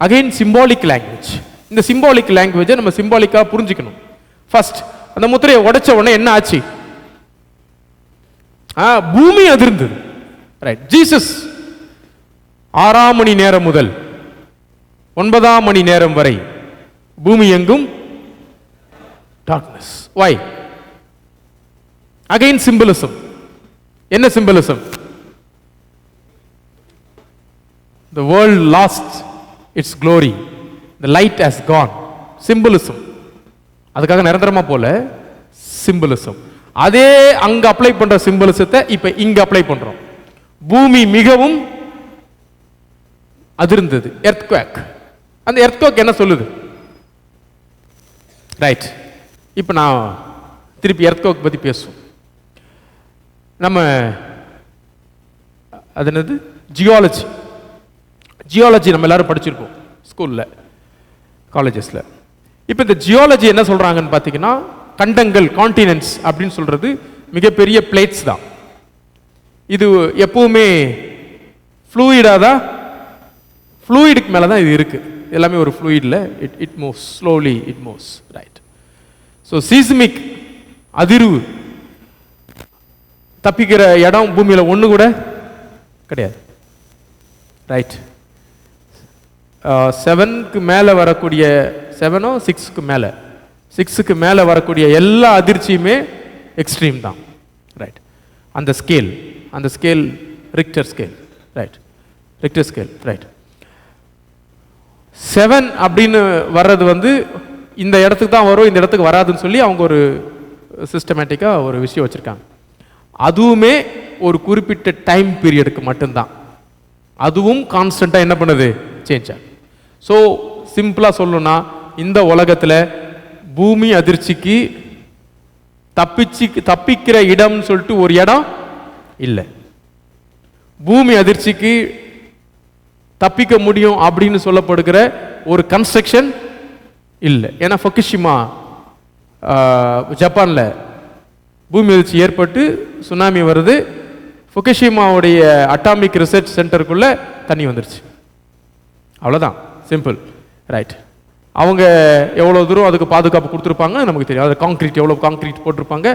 அகைன் சிம்பாலிக் லாங்குவேஜ். இந்த சிம்பாலிக் லாங்குவேஜை நம்ம சிம்பாலிக்கா புரிஞ்சுக்கணும். ஃபர்ஸ்ட் அந்த முத்திரையை உடைச்ச உடனே என்ன ஆச்சு? பூமி அதிர்ந்தது. ரைட். ஜீசஸ் 6ஆம் மணி நேரம் முதல் 9ஆம் மணி நேரம் வரை பூமி எங்கும் டார்க்னஸ். வை? Again symbolism. என்ன symbolism? The world lost its glory. The light has gone. Symbolism. அதுக்காக நிரந்தரமா போல சிம்பலிசம். அதே அங்க அப்ளை பண்ற சிம்பலிசத்தை இப்ப இங்க அப்ளை பண்றோம். பூமி மிகவும் அதிர்ந்தது. எர்த்குவேக். அந்த எர்த்குவேக் என்ன சொல்லுது? ரைட். இப்ப நான் திருப்பி எர்த்குவேக் பத்தி பேசுவோம். நம்ம அது என்னது? ஜியாலஜி நம்ம எல்லாரும் படிச்சிருக்கோம் ஸ்கூல்ல, காலேஜஸ்ல. இப்போ இந்த ஜியாலஜி என்ன சொல்றாங்கன்னு பார்த்தீங்கன்னா, கண்டங்கள், கான்டினென்ட்ஸ் அப்படின்னு சொல்றது மிகப்பெரிய பிளேட்ஸ் தான். இது எப்பவுமே ஃப்ளூயிடாக தான், ஃப்ளூயிடுக்கு மேலே தான் இது இருக்கு. எல்லாமே ஒரு ஃப்ளூயிடில் it moves slowly, it moves. Right. So seismic அதிர்வு தப்பிக்கிற இடம் பூமியில் ஒன்று கூட கிடையாது. ரைட். 7க்கு மேலே வரக்கூடிய 7ஓ 6க்கு மேலே 6க்கு மேலே வரக்கூடிய எல்லா அதிர்ச்சியுமே எக்ஸ்ட்ரீம் தான். ரைட். அந்த scale Richter scale. Right. Richter scale. Right. 7 அப்படின்னு வர்றது வந்து இந்த இடத்துக்கு தான் வரும், இந்த இடத்துக்கு வராதுன்னு சொல்லி அவங்க ஒரு சிஸ்டமேட்டிக்காக ஒரு விஷயம் வச்சுருக்காங்க. அதுவுமே ஒரு குறிப்பிட்ட டைம் பீரியடுக்கு மட்டும்தான். அதுவும் கான்ஸ்டண்ட்டாக என்ன பண்ணுது? சேஞ்ச் ஆகும். ஸோ சிம்பிளாக சொல்லணும்னா, இந்த உலகத்தில் பூமி அதிர்ச்சிக்கு தப்பிக்கிற இடம்னு சொல்லிட்டு ஒரு இடம் இல்லை. பூமி அதிர்ச்சிக்கு தப்பிக்க முடியும் அப்படின்னு சொல்லப்படுகிற ஒரு கன்ஸ்ட்ரக்ஷன் இல்லை. ஏன்னா ஃபுகுஷிமா ஜப்பானில் பூமி அதிர்ச்சி ஏற்பட்டு சுனாமி வருது. ஃபுகுஷிமாவுடைய அட்டாமிக் ரிசர்ச் சென்டருக்குள்ள தண்ணி வந்துருச்சு. அவ்வளோதான், சிம்பிள். ரைட். அவங்க எவ்வளோ தூரம் அதுக்கு பாதுகாப்பு கொடுத்துருப்பாங்க நமக்கு தெரியும். அது காங்கிரீட், எவ்வளோ காங்கிரீட் போட்டிருப்பாங்க,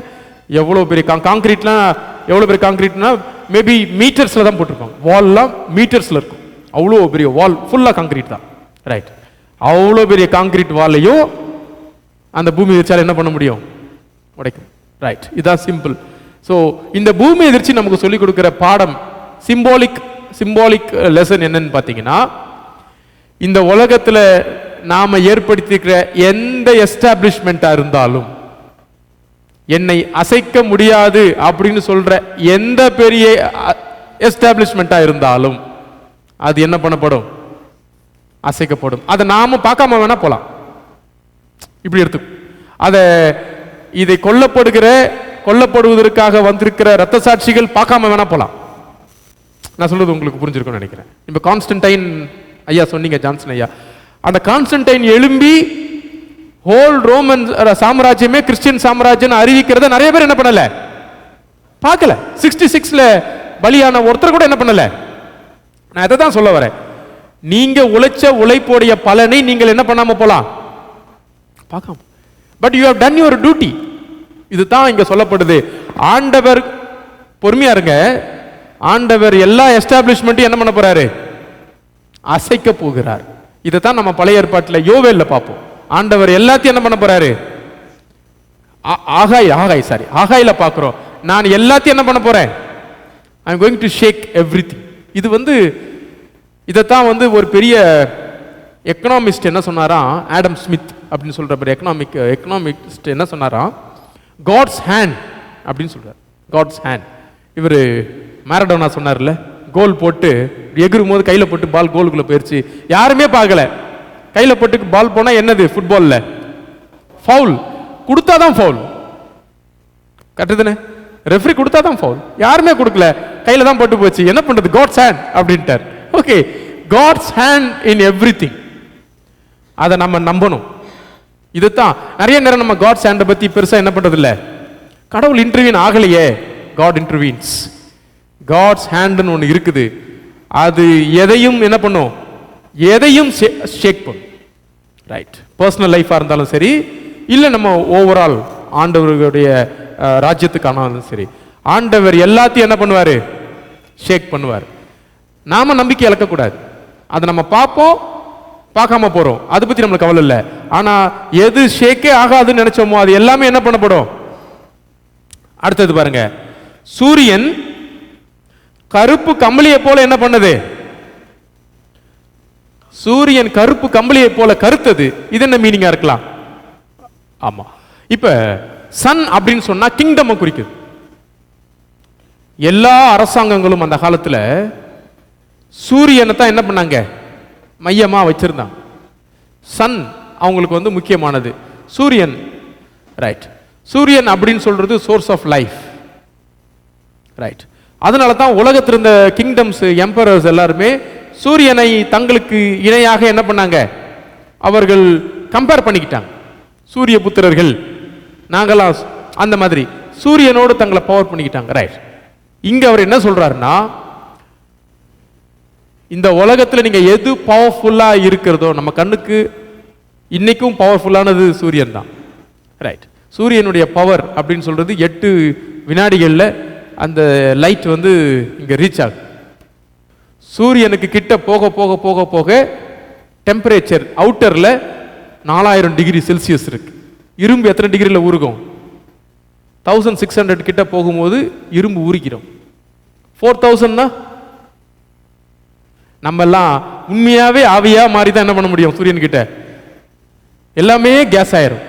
எவ்வளோ பெரிய காங்கிரீட்லாம், எவ்வளோ பெரிய காங்கிரீட்னா மேபி மீட்டர்ஸில் தான் போட்டிருப்பாங்க. வால்லாம் மீட்டர்ஸில் இருக்கும். அவ்வளோ பெரிய வால் ஃபுல்லாக காங்கிரீட் தான். ரைட். அவ்வளோ பெரிய காங்கிரீட் வால்லையும் அந்த பூமி எதிர்ச்சால் என்ன பண்ண முடியும்? உடைக்கும். ரைட். இதுதான் சிம்பிள். ஸோ இந்த பூமி எதிர்ச்சி நமக்கு சொல்லிக் கொடுக்குற பாடம், சிம்பாலிக் லெசன் என்னன்னு பார்த்தீங்கன்னா, இந்த உலகத்தில் நாம ஏற்படுத்தியிருக்கிற எந்த எஸ்டாப்ளிஷ்மெண்ட்டாக இருந்தாலும், என்னை அசைக்க முடியாது அப்படின்னு சொல்ற எந்த பெரிய எஸ்டாப்ளிஷ்மெண்ட்டாக இருந்தாலும் அது என்ன பண்ணப்படும்? அசைக்கப்படும். அதை நாம பார்க்காம வேணா போலாம். இப்படி எடுத்து இதை கொல்லப்படுவதற்காக வந்திருக்கிற ரத்த சாட்சிகள் பார்க்காம வேணா போலாம். நான் சொல்றது உங்களுக்கு புரிஞ்சிருக்கும்னு நினைக்கிறேன். இப்ப கான்ஸ்டன்டைன் ஐயா சொன்னீங்க, ஜான்சன் ஐயா, அந்த கான்ஸ்டன்டைன் எழும்பி ஹோல் ரோமன் சாம்ராஜ்யமே கிறிஸ்டியன் சாம்ராஜ்யம் அறிவிக்கிறத நிறைய பேர் என்ன பண்ணல? பார்க்கல. 66ல பலியான ஒருத்தர் கூட என்ன பண்ணல. நான் அதை தான் சொல்ல வரேன். நீங்க உழைச்ச உழைப்போடைய பலனை நீங்கள் என்ன பண்ணாம போலாம்? பார்க்காம. But you have done your duty. இதுதான் இங்க சொல்லப்படுது. ஆண்டவர், பொறுமையா இருங்க, ஆண்டவர் எல்லா எஸ்டாப்ளிஷ்மெண்ட்டையும் என்ன பண்ண போறாரு? அசைக்க போகிறார். இதைத்தான் நம்ம பழைய ஏற்பாட்டில் யோவேல்ல பார்ப்போம். ஆண்டவர் எல்லாத்தையும் என்ன பண்ண போறாரு? ஆகாயில பார்க்கிறோம். நான் எல்லாத்தையும் என்ன பண்ண போறேன்? I am going to shake everything. இதைத்தான் ஒரு பெரிய எக்கனாமிஸ்ட் என்ன சொன்னாராம், ஆடம் ஸ்மித் அப்படின்னு சொல்ற பெரிய எக்கனாமிஸ்ட் என்ன சொன்னாராம், காட்ஸ் ஹேண்ட் அப்படின்னு சொல்றார். God's hand. இவர் மேரடோனா சொன்னார்ல, கோல் போட்டு எகிரும் போது கையில போட்டு பால் கோலுக்குள்ள போயிருச்சு, யாருமே பார்க்கல. கையில போட்டு பால் போனா என்னது? ஃபுட்பால்ல ஃபவுல். கொடுத்தாதான் ஃபவுல். கரெக்ட் தானே? ரெஃப்ரி கொடுத்தாதான் ஃபவுல். யாருமே கொடுக்கல. கையில தான் பட்டு போச்சு, என்ன பண்றது, காட்ஸ் ஹேண்ட் அப்படின்ட்டார். Okay, God's hand in everything. அதை நம்ம நம்பணும். இதுதான் நிறைய நேரம் நம்ம காட்ஸ் ஹேண்டை பத்தி பெருசா என்ன பண்றது இல்ல. கடவுள் இன்டர்வீன் ஆகலையே, காட் இன்டர்வீன்ஸ். காட்ஸ் ஹேண்ட்னு ஒன்று இருக்குது, அது எதையும் என்ன பண்ணும், எதையும் ஷேக் பண்ணும். ரைட், பர்சனல் லைஃபா இருந்தாலும் சரி, இல்ல நம்ம ஓவரால் ஆண்டவருடைய ராஜ்யத்துக்கானாலும் சரி, ஆண்டவர் எல்லாத்தையும் என்ன பண்ணுவாரு, ஷேக் பண்ணுவார். நாம நம்பிக்கை இழக்கக்கூடாது. அதை நம்ம பார்ப்போம், பார்க்காம போறோம், அதை பத்தி நம்மளுக்கு கவலை இல்லை. ஆனா எது ஷேக்கே ஆகாதுன்னு நினைச்சோமோ அது எல்லாமே என்ன பண்ணப்படும். அடுத்தது பாருங்க, சூரியன் கருப்பு கம்பளியை போல என்ன பண்ணது, சூரியன் கருப்பு கம்பளியை போல கருத்தது. இது என்ன மீனிங்கா இருக்கலாம்? ஆமா, இப்ப சன் அப்படின்னு சொன்னா கிங்டம் குறிக்குது. எல்லா அரசாங்கங்களும் அந்த காலத்துல சூரியனை தான் என்ன பண்ணாங்க, மையமா வச்சிருந்தாங்க. சன் அவங்களுக்கு வந்து முக்கியமானது. சூரியன், ரைட், சூரியன் அப்படின்னு சொல்றது சோர்ஸ் ஆஃப் லைஃப். ரைட், அதனால தான் உலகத்தில் இருந்த கிங்டம்ஸ், எம்பரர்ஸ் எல்லாருமே சூரியனை தங்களுக்கு இணையாக என்ன பண்ணாங்க, அவர்கள் கம்பேர் பண்ணிக்கிட்டாங்க. சூரிய புத்திரர்கள் நாங்களாம் அந்த மாதிரி சூரியனோடு தங்களை பவர் பண்ணிக்கிட்டாங்க. ரைட், இங்க அவர் என்ன சொல்றாருன்னா, இந்த உலகத்தில் நீங்க எது பவர்ஃபுல்லா இருக்கிறதோ, நம்ம கண்ணுக்கு இன்னைக்கும் பவர்ஃபுல்லானது சூரியன் தான். ரைட், சூரியனுடைய பவர் அப்படின்னு சொல்றது 8 வினாடிகள்ல அந்த லைட் வந்து இங்க ரீச் ஆகும். சூரியனுக்கு கிட்ட போக போக போக போக டெம்பரேச்சர் அவுட்டர்ல 4000 டிகிரி செல்சியஸ் இருக்கு. இரும்பு எத்தனை டிகிரியில் உருகும்? 1600 கிட்ட போகும்போது இரும்பு உருக்கிறோம். 4000னா நம்ம எல்லாம் உண்மையாவே ஆவியா மாறி தான் என்ன பண்ண முடியும். சூரியன் கிட்ட எல்லாமே கேஸ் ஆயிரும்.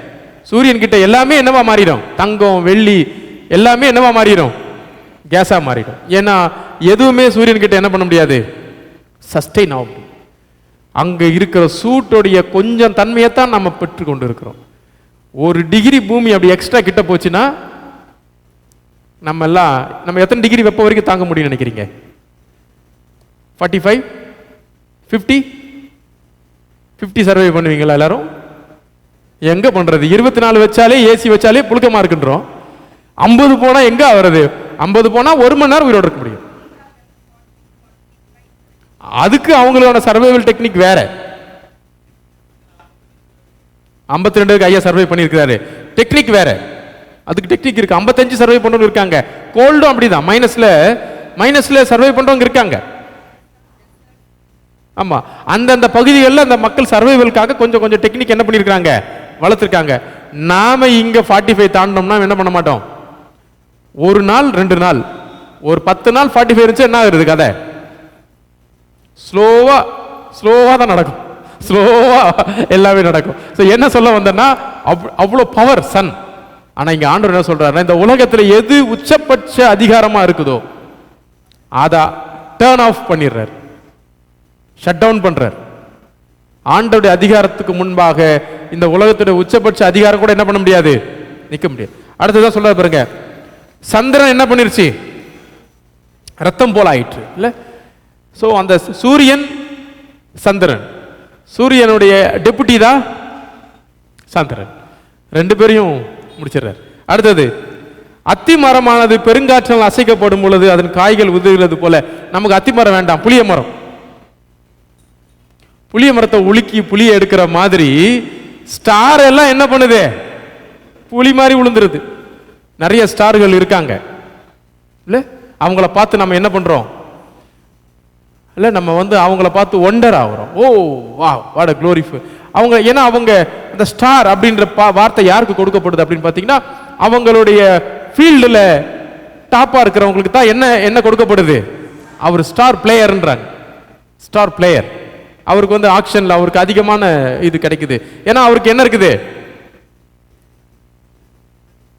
சூரியன் கிட்ட எல்லாமே என்னவா மாறிடும், தங்கம் வெள்ளி எல்லாமே என்னவா மாறிடும், கேஸா மாறிடும். ஏன்னா எதுவுமே சூரியன் கிட்ட என்ன பண்ண முடியாது, சஸ்டெயின் ஆகும். அங்க இருக்கிற சூட்டோடைய கொஞ்சம் தன்மையைத்தான் நம்ம பெற்று கொண்டு இருக்கிறோம். 1 டிகிரி பூமி அப்படி எக்ஸ்ட்ரா கிட்ட போச்சுன்னா நம்ம எத்தனை டிகிரி வெப்ப வரைக்கும் தாங்க முடியும் நினைக்கிறீங்க? 45, 50 சர்வை பண்ணுவீங்களா எல்லாரும்? எங்க பண்றது? 24 வச்சாலே, ஏசி வச்சாலே புழுக்கமா இருக்குன்றோம். 50 போனா எங்க வருது? 50 போனா 1 மணி நேரம் உயிரோடு இருக்க முடியும். அதுக்கு அவங்களோட சர்வைவல் டெக்னிக் வேற. 52க்கு ஐயா சர்வை பண்ணியிருக்கிறாரு, டெக்னிக் வேற. அதுக்கு டெக்னிக் இருக்கு. 55 சர்வை பண்றவங்க இருக்காங்க. கோல்டும் அப்படிதான், மைனஸ்ல சர்வை பண்றவங்க இருக்காங்க. ஆமா, அந்தந்த பகுதிகளில் அந்த மக்கள் சர்வைவலுக்காக கொஞ்சம் கொஞ்சம் டெக்னிக் என்ன பண்ணிருக்காங்க, வளர்த்துருக்காங்க. நாம இங்க 45 தாண்டோம்னா என்ன பண்ண மாட்டோம். 1 நாள் 2 நாள், ஒரு 10 நாள் 45 இருந்துச்சு என்ன ஆகுது கதை? ஸ்லோவா தான் நடக்கும், ஸ்லோவா எல்லாமே நடக்கும். என்ன சொல்ல வந்தேன்னா, அவ்வளோ பவர் சன். ஆனா இங்க ஆண்டவர் என்ன சொல்றாரு, இந்த உலகத்துல எது உச்சபட்ச அதிகாரமா இருக்குதோ அதை டர்ன் ஆஃப் பண்ணிடுறாரு, ஷட் டவுன் பண்றார். ஆண்டவருடைய அதிகாரத்துக்கு முன்பாக இந்த உலகத்துடைய உச்சபட்ச அதிகாரம் கூட என்ன பண்ண முடியாது, நிக்க முடியாது. அடுத்ததான் சொல்ற பாருங்க, சந்திரன் என்ன பண்ணிருச்சு, ரத்தம் போல ஆயிற்று இல்ல. சோ அந்த சூரியன் சந்திரன், சூரியனுடைய டெபுட்டி தான் சந்திரன், 2 பேரையும் முடிச்சிடுறார். அடுத்தது, அத்தி மரமானது பெருங்காற்றால் அசைக்கப்படும் பொழுது அதன் காய்கள் உதிர்கிறது போல. நமக்கு அத்தி மரம் வேண்டாம், புளிய மரம். புளிய மரத்தை உலுக்கி புளிய எடுக்கிற மாதிரி ஸ்டார் எல்லாம் என்ன பண்ணுது, புளி மாதிரி விழுந்துருது. நிறைய ஸ்டார்கள் இருக்காங்க இல்ல, அவங்கள பார்த்து நம்ம என்ன பண்றோம் இல்ல, நம்ம வந்து அவங்கள பார்த்து ஒண்டர் ஆகிறோம். ஓ வா வாட் a glorious அவங்க. ஏன்னா அவங்க அந்த ஸ்டார் அப்படின்ற வார்த்தை யாருக்கு கொடுக்கப்படுது அப்படின்னு பார்த்தீங்கன்னா, அவங்களுடைய ஃபீல்டில் டாப்பா இருக்கிறவங்களுக்கு தான் என்ன கொடுக்கப்படுது, அவர் ஸ்டார் பிளேயர்ன்றாங்க. ஸ்டார் பிளேயர் அவருக்கு வந்து ஆக்ஷன்ல அவருக்கு அதிகமான இது கிடைக்குது. ஏன்னா அவருக்கு என்ன இருக்குது,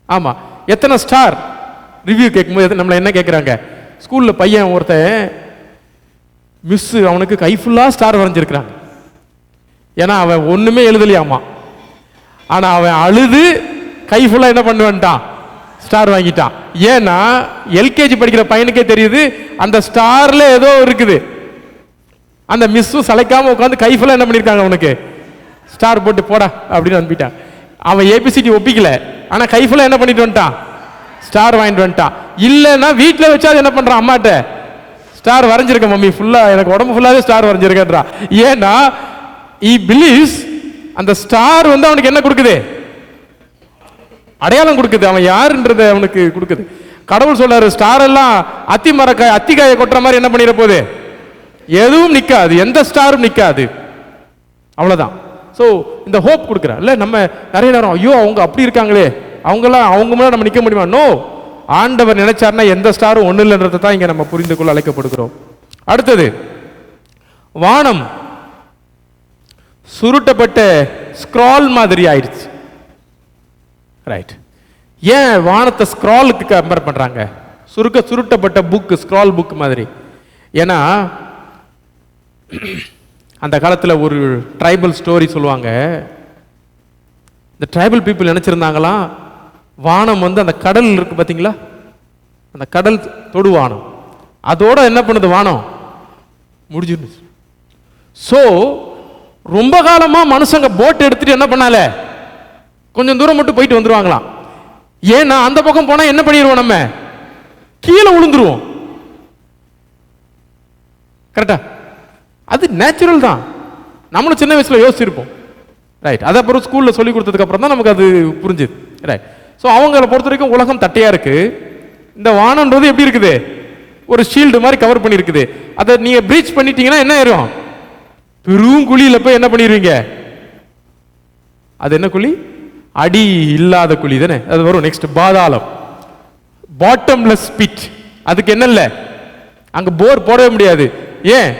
ஆமா, எத்தனை ஸ்டார் ரிவ்யூ கேட்கும்போது நம்மள என்ன கேட்குறாங்க, ஸ்கூல்ல பையன் ஒருத்தன் மிஸ் அவனுக்கு கை ஃபுல்லா ஸ்டார் வரைஞ்சிருக்கிறாங்க. ஏன்னா அவன் ஒண்ணுமே எழுதலையாமா, ஆனா அவன் அழுது கை ஃபுல்லா என்ன பண்ணுவான்ட்டான், ஸ்டார் வாங்கிட்டான். ஏன்னா எல்கேஜி படிக்கிற பையனுக்கே தெரியுது அந்த ஸ்டார்ல ஏதோ இருக்குது. அந்த மிஸ்ஸும் சளைக்காம உட்காந்து கைஃபுல்லா என்ன பண்ணிருக்காங்க, அவனுக்கு ஸ்டார் போட்டு போடா அப்படின்னு அனுப்பிட்டான். அவன் ஏபிசிடி ஒப்பிக்கல, ஆனா கைஃபுல்லா என்ன பண்ணிட்டு வந்துட்டான், ஸ்டார் வாங்கிட்டு வந்துட்டான். இல்லைன்னா வீட்டில் வச்சா என்ன பண்றான், அம்மாட்ட ஸ்டார் வரைஞ்சிருக்க மம்மி ஃபுல்லா, எனக்கு உடம்பு ஃபுல்லாவே ஸ்டார் வரைஞ்சிருக்கேன்றான். ஏன்னா he believes அந்த ஸ்டார் வந்து அவனுக்கு என்ன கொடுக்குது, அடையாளம் கொடுக்குது, அவன் யாருன்றதை அவனுக்கு கொடுக்குது. கடவுள் சொல்றாரு, ஸ்டார் எல்லாம் அத்திக்காயை கொட்டுற மாதிரி என்ன பண்ணிட போகுது, எதுவும் நிக்காது, எந்த ஸ்டாரும் நிக்காது, அவ்வளவுதான். ஸோ இந்த ஹோப் கொடுக்குறா இல்லை. நம்ம நிறைய நேரம் ஐயோ அவங்க அப்படி இருக்காங்களே, அவங்கெல்லாம் அவங்க மேலே நம்ம நிற்க முடியுமா? நோ, ஆண்டவர் நினைச்சாருன்னா எந்த ஸ்டாரும் ஒன்றும் இல்லைன்றதை தான் இங்கே நம்ம புரிந்து கொள்ள அழைக்கப்படுகிறோம். அடுத்தது, வானம் சுருட்டப்பட்ட ஸ்க்ரால் மாதிரி ஆயிடுச்சு. ரைட். ஏன் வானத்தை ஸ்க்ராலுக்கு கம்பேர் பண்றாங்க? சுருட்டப்பட்ட புக், ஸ்க்ரால் புக் மாதிரி. ஏன்னா அந்த காலத்தில் ஒரு ட்ரைபல் ஸ்டோரி சொல்லுவாங்க. இந்த ட்ரைபல் பீப்புள் நினைச்சிருந்தாங்களாம், வானம் வந்து அந்த கடல் இருக்கு பார்த்தீங்களா, அந்த கடல் தொடுவானம், அதோட என்ன பண்ணுது வானம் முடிஞ்சிருந்துச்சு. ஸோ ரொம்ப காலமாக மனுஷங்க போட் எடுத்துட்டு என்ன பண்ணால, கொஞ்சம் தூரம் மட்டும் போயிட்டு வந்துருவாங்களாம். ஏன்னா அந்த பக்கம் போனால் என்ன பண்ணிடுவோம், நம்ம கீழே விழுந்துருவோம். கரெக்டா? அது நேச்சுரல் தான். நம்மளும் சின்ன வயசுல யோசிச்சிருப்போம். ரைட். அதை அப்புறம் ஸ்கூலில் சொல்லி கொடுத்ததுக்கு அப்புறம் தான் நமக்கு அது புரிஞ்சுது. ரைட். ஸோ அவங்கள பொறுத்த வரைக்கும் உலகம் தட்டையா இருக்கு, இந்த வானம்ன்றது எப்படி இருக்குது, ஒரு ஷீல்டு மாதிரி கவர் பண்ணியிருக்குது. அதை நீங்க பிரீச் பண்ணிட்டீங்கன்னா என்ன ஆயிரும், பெரும் குழியில போய் என்ன பண்ணிடுவீங்க, அது என்ன குழி, அடி இல்லாத குழி தானே அது வரும். நெக்ஸ்ட் பாதாளம், பாட்டம்லெஸ் பிட். அதுக்கு என்ன இல்லை, அங்க போர் போடவே முடியாது. ஏன்,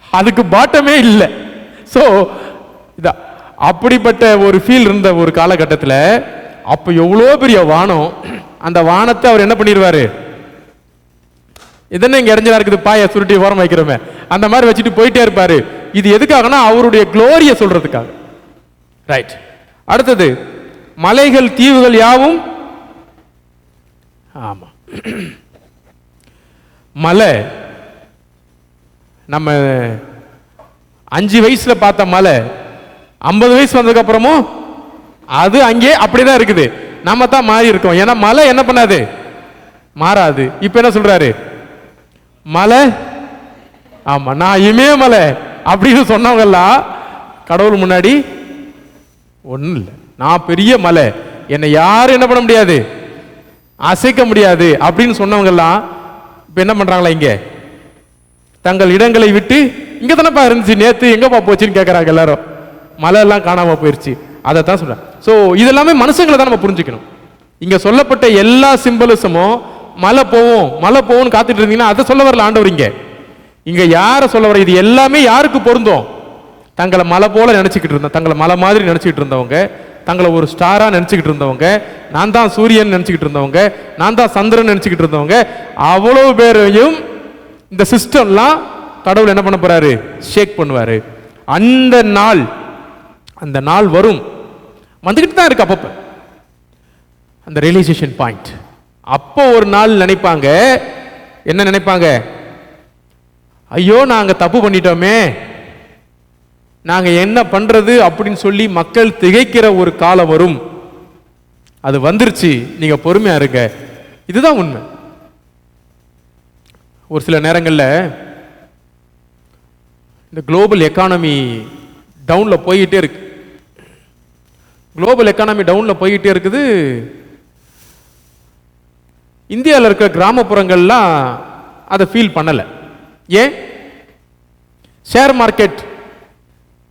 அதுக்கு பாட்டமே இல்லை. ஸோ இதான் அப்படிப்பட்ட ஒரு ஃபீல் இருந்த ஒரு காலகட்டத்தில், அப்போ எவ்வளோ பெரிய வானம், அந்த வானத்தை அவர் என்ன பண்ணிடுவாரு, இதென்ன இங்க இடைஞ்சலா இருக்குது, பாய சுருட்டி ஓரம் வைக்கிறோமே அந்த மாதிரி வச்சுட்டு போயிட்டே இருப்பாரு. இது எதுக்காகனா அவருடைய குளோரிய சொல்றதுக்காக. ரைட். அடுத்தது, மலைகள் தீவுகள் யாவும், ஆமா மலை, நம்ம 5 வயசுல பார்த்த மலை 50 வயசு வந்ததுக்கு அப்புறமும் அது அங்கே அப்படிதான் இருக்குது. நம்ம தான் மாறி இருக்கோம். ஏன்னா மலை என்ன பண்ணாது, மாறாது. இப்ப என்ன சொல்றாரு, மலை, ஆமா நான் இமயமலை அப்படின்னு சொன்னவங்கெல்லாம் கடவுள் முன்னாடி ஒன்றும் இல்லை, நான் பெரிய மலை, என்னை யாரும் என்ன பண்ண முடியாது, அசைக்க முடியாது அப்படின்னு சொன்னவங்கெல்லாம் இப்ப என்ன பண்றாங்களா, இங்க தங்கள் இடங்களை விட்டு, இங்க தானப்பா இருந்துச்சு நேத்து, எங்கப்பா போச்சுன்னு கேட்கறாங்க எல்லாரும். மலை எல்லாம் காணாம போயிருச்சு. அதை தான் சொல்றேன். ஸோ இதெல்லாமே மனுஷங்களை தான் நம்ம புரிஞ்சுக்கணும். இங்க சொல்லப்பட்ட எல்லா சிம்பலிசமும் மலை போவோம் மலை போவோம்னு காத்துட்டு இருந்தீங்கன்னா அதை சொல்ல வரல ஆண்டவர். இங்க யார சொல்ல வர, இது எல்லாமே யாருக்கு பொருந்தும், தங்களை மலை போல நினைச்சுக்கிட்டு இருந்த, தங்களை மலை மாதிரி நினைச்சுக்கிட்டு இருந்தவங்க, தங்களை ஒரு ஸ்டாரா நினைச்சுக்கிட்டு இருந்தவங்க, நான் தான் சூரியன் நினைச்சுக்கிட்டு இருந்தவங்க, நான் தான் சந்திரன் நினைச்சுக்கிட்டு இருந்தவங்க, அவ்வளவு பேரையும் இந்த சிஸ்டம்லாம் கடவுள் என்ன பண்ண போறாரு, ஷேக் பண்ணுவாரு. அந்த நாள் வரும், வந்துகிட்டு தான் இருக்கு அப்பப்ப அந்த ரியலைசேஷன் பாயிண்ட். அப்போ ஒரு நாள் நினைப்பாங்க, என்ன நினைப்பாங்க, ஐயோ நாங்க தப்பு பண்ணிட்டோமே, நாங்க என்ன பண்றது அப்படின்னு சொல்லி மக்கள் திகைக்கிற ஒரு காலம் வரும். அது வந்துருச்சு, நீங்க பொறுமையா இருங்க. இதுதான் உண்மை. ஒரு சில நேரங்களில் இந்த குளோபல் எக்கானமி டவுன்ல போயிட்டே இருக்கு. குளோபல் எக்கானமி டவுன்ல போயிட்டே இருக்குது. இந்தியாவில் இருக்கிற கிராமப்புறங்கள்லாம் அதை ஃபீல் பண்ணல. ஏன், ஷேர் மார்க்கெட்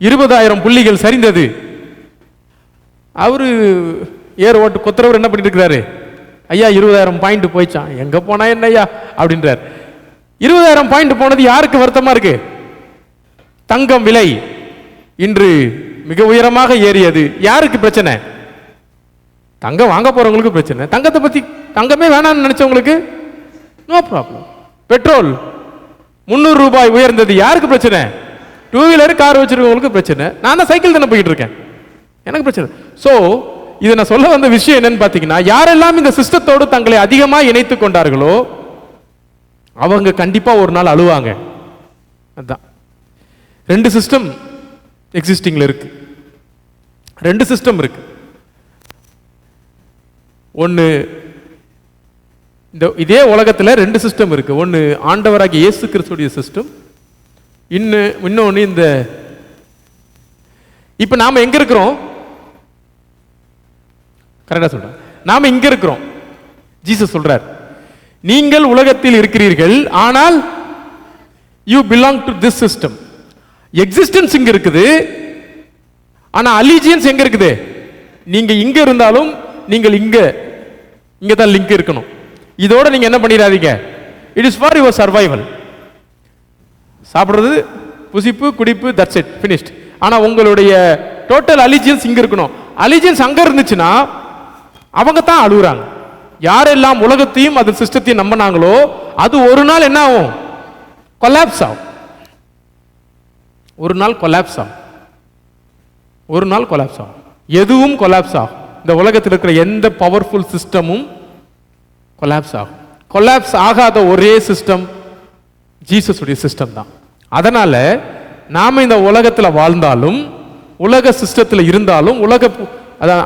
20,000 புள்ளிகள் சரிந்தது. அவரு ஏர் ஓட்டு கொத்துறவர் என்ன பண்ணிட்டு இருக்கிறாரு, ஐயா 20,000 பாயிண்ட் போயிச்சான், எங்க போனா என்ன ஐயா அப்படின்றார். 20,000 பாயிண்ட் போனது யாருக்கு வருத்தமா இருக்கு, தங்கம் விலை இன்று மிக உயரமாக ஏறியது. யாருக்கு பிரச்சனை, தங்கம் வாங்க போறவங்களுக்கு பிரச்சனை. தங்கத்தை பத்தி, தங்கமே வேணாம்னு நினைச்சவங்களுக்கு நோ ப்ராப்ளம். பெட்ரோல் 300 ரூபாய் உயர்ந்தது, யாருக்கு பிரச்சனை, 2 வீலர் கார் வச்சிருக்கவங்களுக்கு பிரச்சனை. நான் தான் சைக்கிள் தானே போயிட்டு இருக்கேன், எனக்கு பிரச்சனை. ஸோ இதை நான் சொல்ல வந்த விஷயம் என்னன்னு பார்த்தீங்கன்னா, யாரெல்லாம் இந்த சிஸ்டத்தோடு தங்களை அதிகமாக இணைத்து கொண்டார்களோ அவங்க கண்டிப்பா ஒரு நாள் அழுவாங்க. அதான் 2 சிஸ்டம் எக்ஸிஸ்டிங்ல இருக்கு. 2 சிஸ்டம் இருக்கு. ஒன்று, இதே உலகத்தில் 2 சிஸ்டம் இருக்கு. ஒன்று ஆண்டவராகிய இயேசு கிறிஸ்துடைய சிஸ்டம், இன்னொன்று இந்த இப்போ நாம எங்க இருக்கிறோம்? கரெக்டா சொல்றேன். நாம இங்க இருக்கிறோம். ஜீசஸ் சொல்றார், நீங்கள் உலகத்தில் இருக்கிறீர்கள், ஆனால் you belong to tissue system. Existence இங்க இருக்குது, ஆனா அலிஜியன்ஸ் எங்க இருக்குது? நீங்க இங்க இருந்தாலும் நீங்கள் இங்க தான் லிங்க் இருக்கணும். இதோட நீங்க என்ன பண்ணிடாதீங்க. It is for your survival. சாப்பிடுறது, புசிப்பு, குடிப்பு, தட்ஸ் இட், ஃபினிஷ்ட். ஆனா உங்களுடைய டோட்டல் அலிஜியன்ஸ் இங்க இருக்கணும். அலிஜியன்ஸ் அங்க இருந்துச்சுன்னா அவங்க தான் அழுகுறாங்க. யாரெல்லாம் உலகத்தையும் அது சிஸ்டத்தையும் நம்பினாங்களோ அது ஒரு நாள் என்ன ஆகும்? கொலாப்ஸ் ஆகும். ஒரு நாள் கொலாப்ஸ் ஆகும். ஒரு நாள் கொலாப்ஸ் ஆகும். எதுவும் கொலாப்ஸ் ஆகும். இந்த உலகத்தில் இருக்கிற எந்த பவர்ஃபுல் சிஸ்டமும் கொலாப்ஸ் ஆகும். கொலாப்ஸ் ஆகாத ஒரே சிஸ்டம் ஜீசஸ் உடைய சிஸ்டம் தான். அதனால நாம இந்த உலகத்தில் வாழ்ந்தாலும், உலக சிஸ்டத்தில் இருந்தாலும்,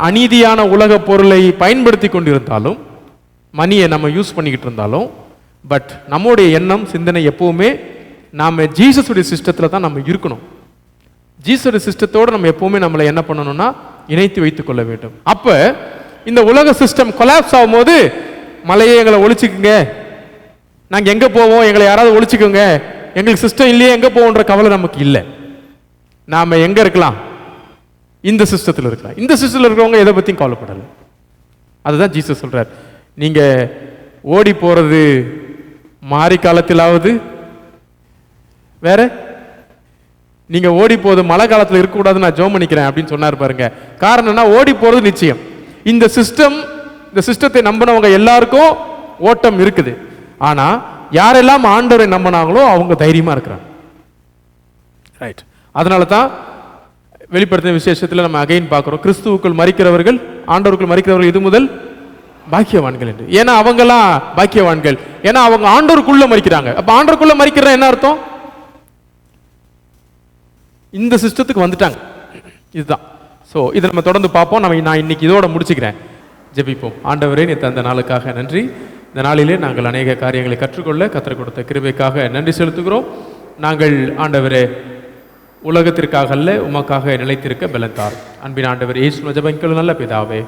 அநீதியான உலக பொருளை பயன்படுத்தி கொண்டிருந்தாலும், மணியை நம்ம யூஸ் பண்ணிக்கிட்டு இருந்தாலும், பட் நம்முடைய எண்ணம், சிந்தனை எப்பவுமே நாம ஜீசஸுடைய சிஸ்டத்தில் தான் நம்ம இருக்கணும். ஜீசஸுடைய சிஸ்டத்தோடு நம்ம எப்பவுமே நம்மளை என்ன பண்ணணும்னா இணைத்து வைத்துக் கொள்ள வேண்டும். அப்ப இந்த உலக சிஸ்டம் கொலாப்ஸ் ஆகும் போது, மலையை எங்களை ஒழிச்சுக்குங்க, நாங்க எங்க போவோம், எங்களை யாராவது ஒழிச்சுக்கோங்க, எங்களுக்கு சிஸ்டம் இல்லையே, எங்க போவோன்ற கவலை நமக்கு இல்லை. நாம எங்க இருக்கலாம்? இந்த சிஸ்டத்தில் இருக்கலாம். இந்த சிஸ்டத்தில் இருக்கிறவங்க எதை பத்தியும் கவலைப்படலை. அதுதான் ஜீசஸ் சொல்றார். நீங்க ஓடி போறது மாறி காலத்திலாவது வேற, நீங்க ஓடி போது மழை காலத்தில் இருக்கக்கூடாது, நான் ஜோம் பண்ணிக்கிறேன் அப்படின்னு சொன்னார் பாருங்க. காரணம்னா ஓடி போறது நிச்சயம். இந்த சிஸ்டத்தை நம்பினவங்க எல்லாருக்கும் ஓட்டம் இருக்குது. ஆனா யாரெல்லாம் ஆண்டவரை நம்பினாங்களோ அவங்க தைரியமா இருக்கிறாங்க. ரைட். அதனால தான் வெளிப்படுத்தின விசேஷத்தில் நம்ம அகைன் பார்க்கிறோம், கிறிஸ்துவுக்குள் மரிக்கிறவர்கள், ஆண்டவருக்குள் மரிக்கிறவர்கள் இது முதல் பாக்கியவான்கள் என்று. ஏன்னா அவங்கெல்லாம் பாக்கியவான்கள், ஏன்னா அவங்க ஆண்டவருக்குள்ள மரிக்கிறாங்க. அப்ப ஆண்டவருக்குள்ள மரிக்கிற என்ன அர்த்தம்? இந்த சிஸ்டத்துக்கு வந்துட்டாங்க. இதுதான். ஸோ இதை நம்ம தொடர்ந்து பார்ப்போம். நான் இன்னைக்கு இதோட முடிச்சுக்கிறேன். ஜெபிப்போம். ஆண்டவரே, நீ தந்த நாளுக்காக நன்றி. இந்த நாளிலே நாங்கள் அநேக காரியங்களை கற்றுக்கொள்ள கற்றுக் கொடுத்த கிருபைக்காக நன்றி செலுத்துகிறோம். நாங்கள் ஆண்டவரே உலகத்திற்காக அல்ல, உமக்காக நிலைத்திருக்க பலத்தார். அன்பின் ஆண்டவர் இயேசு ஜெபங்கள் நல்ல பிதாவே.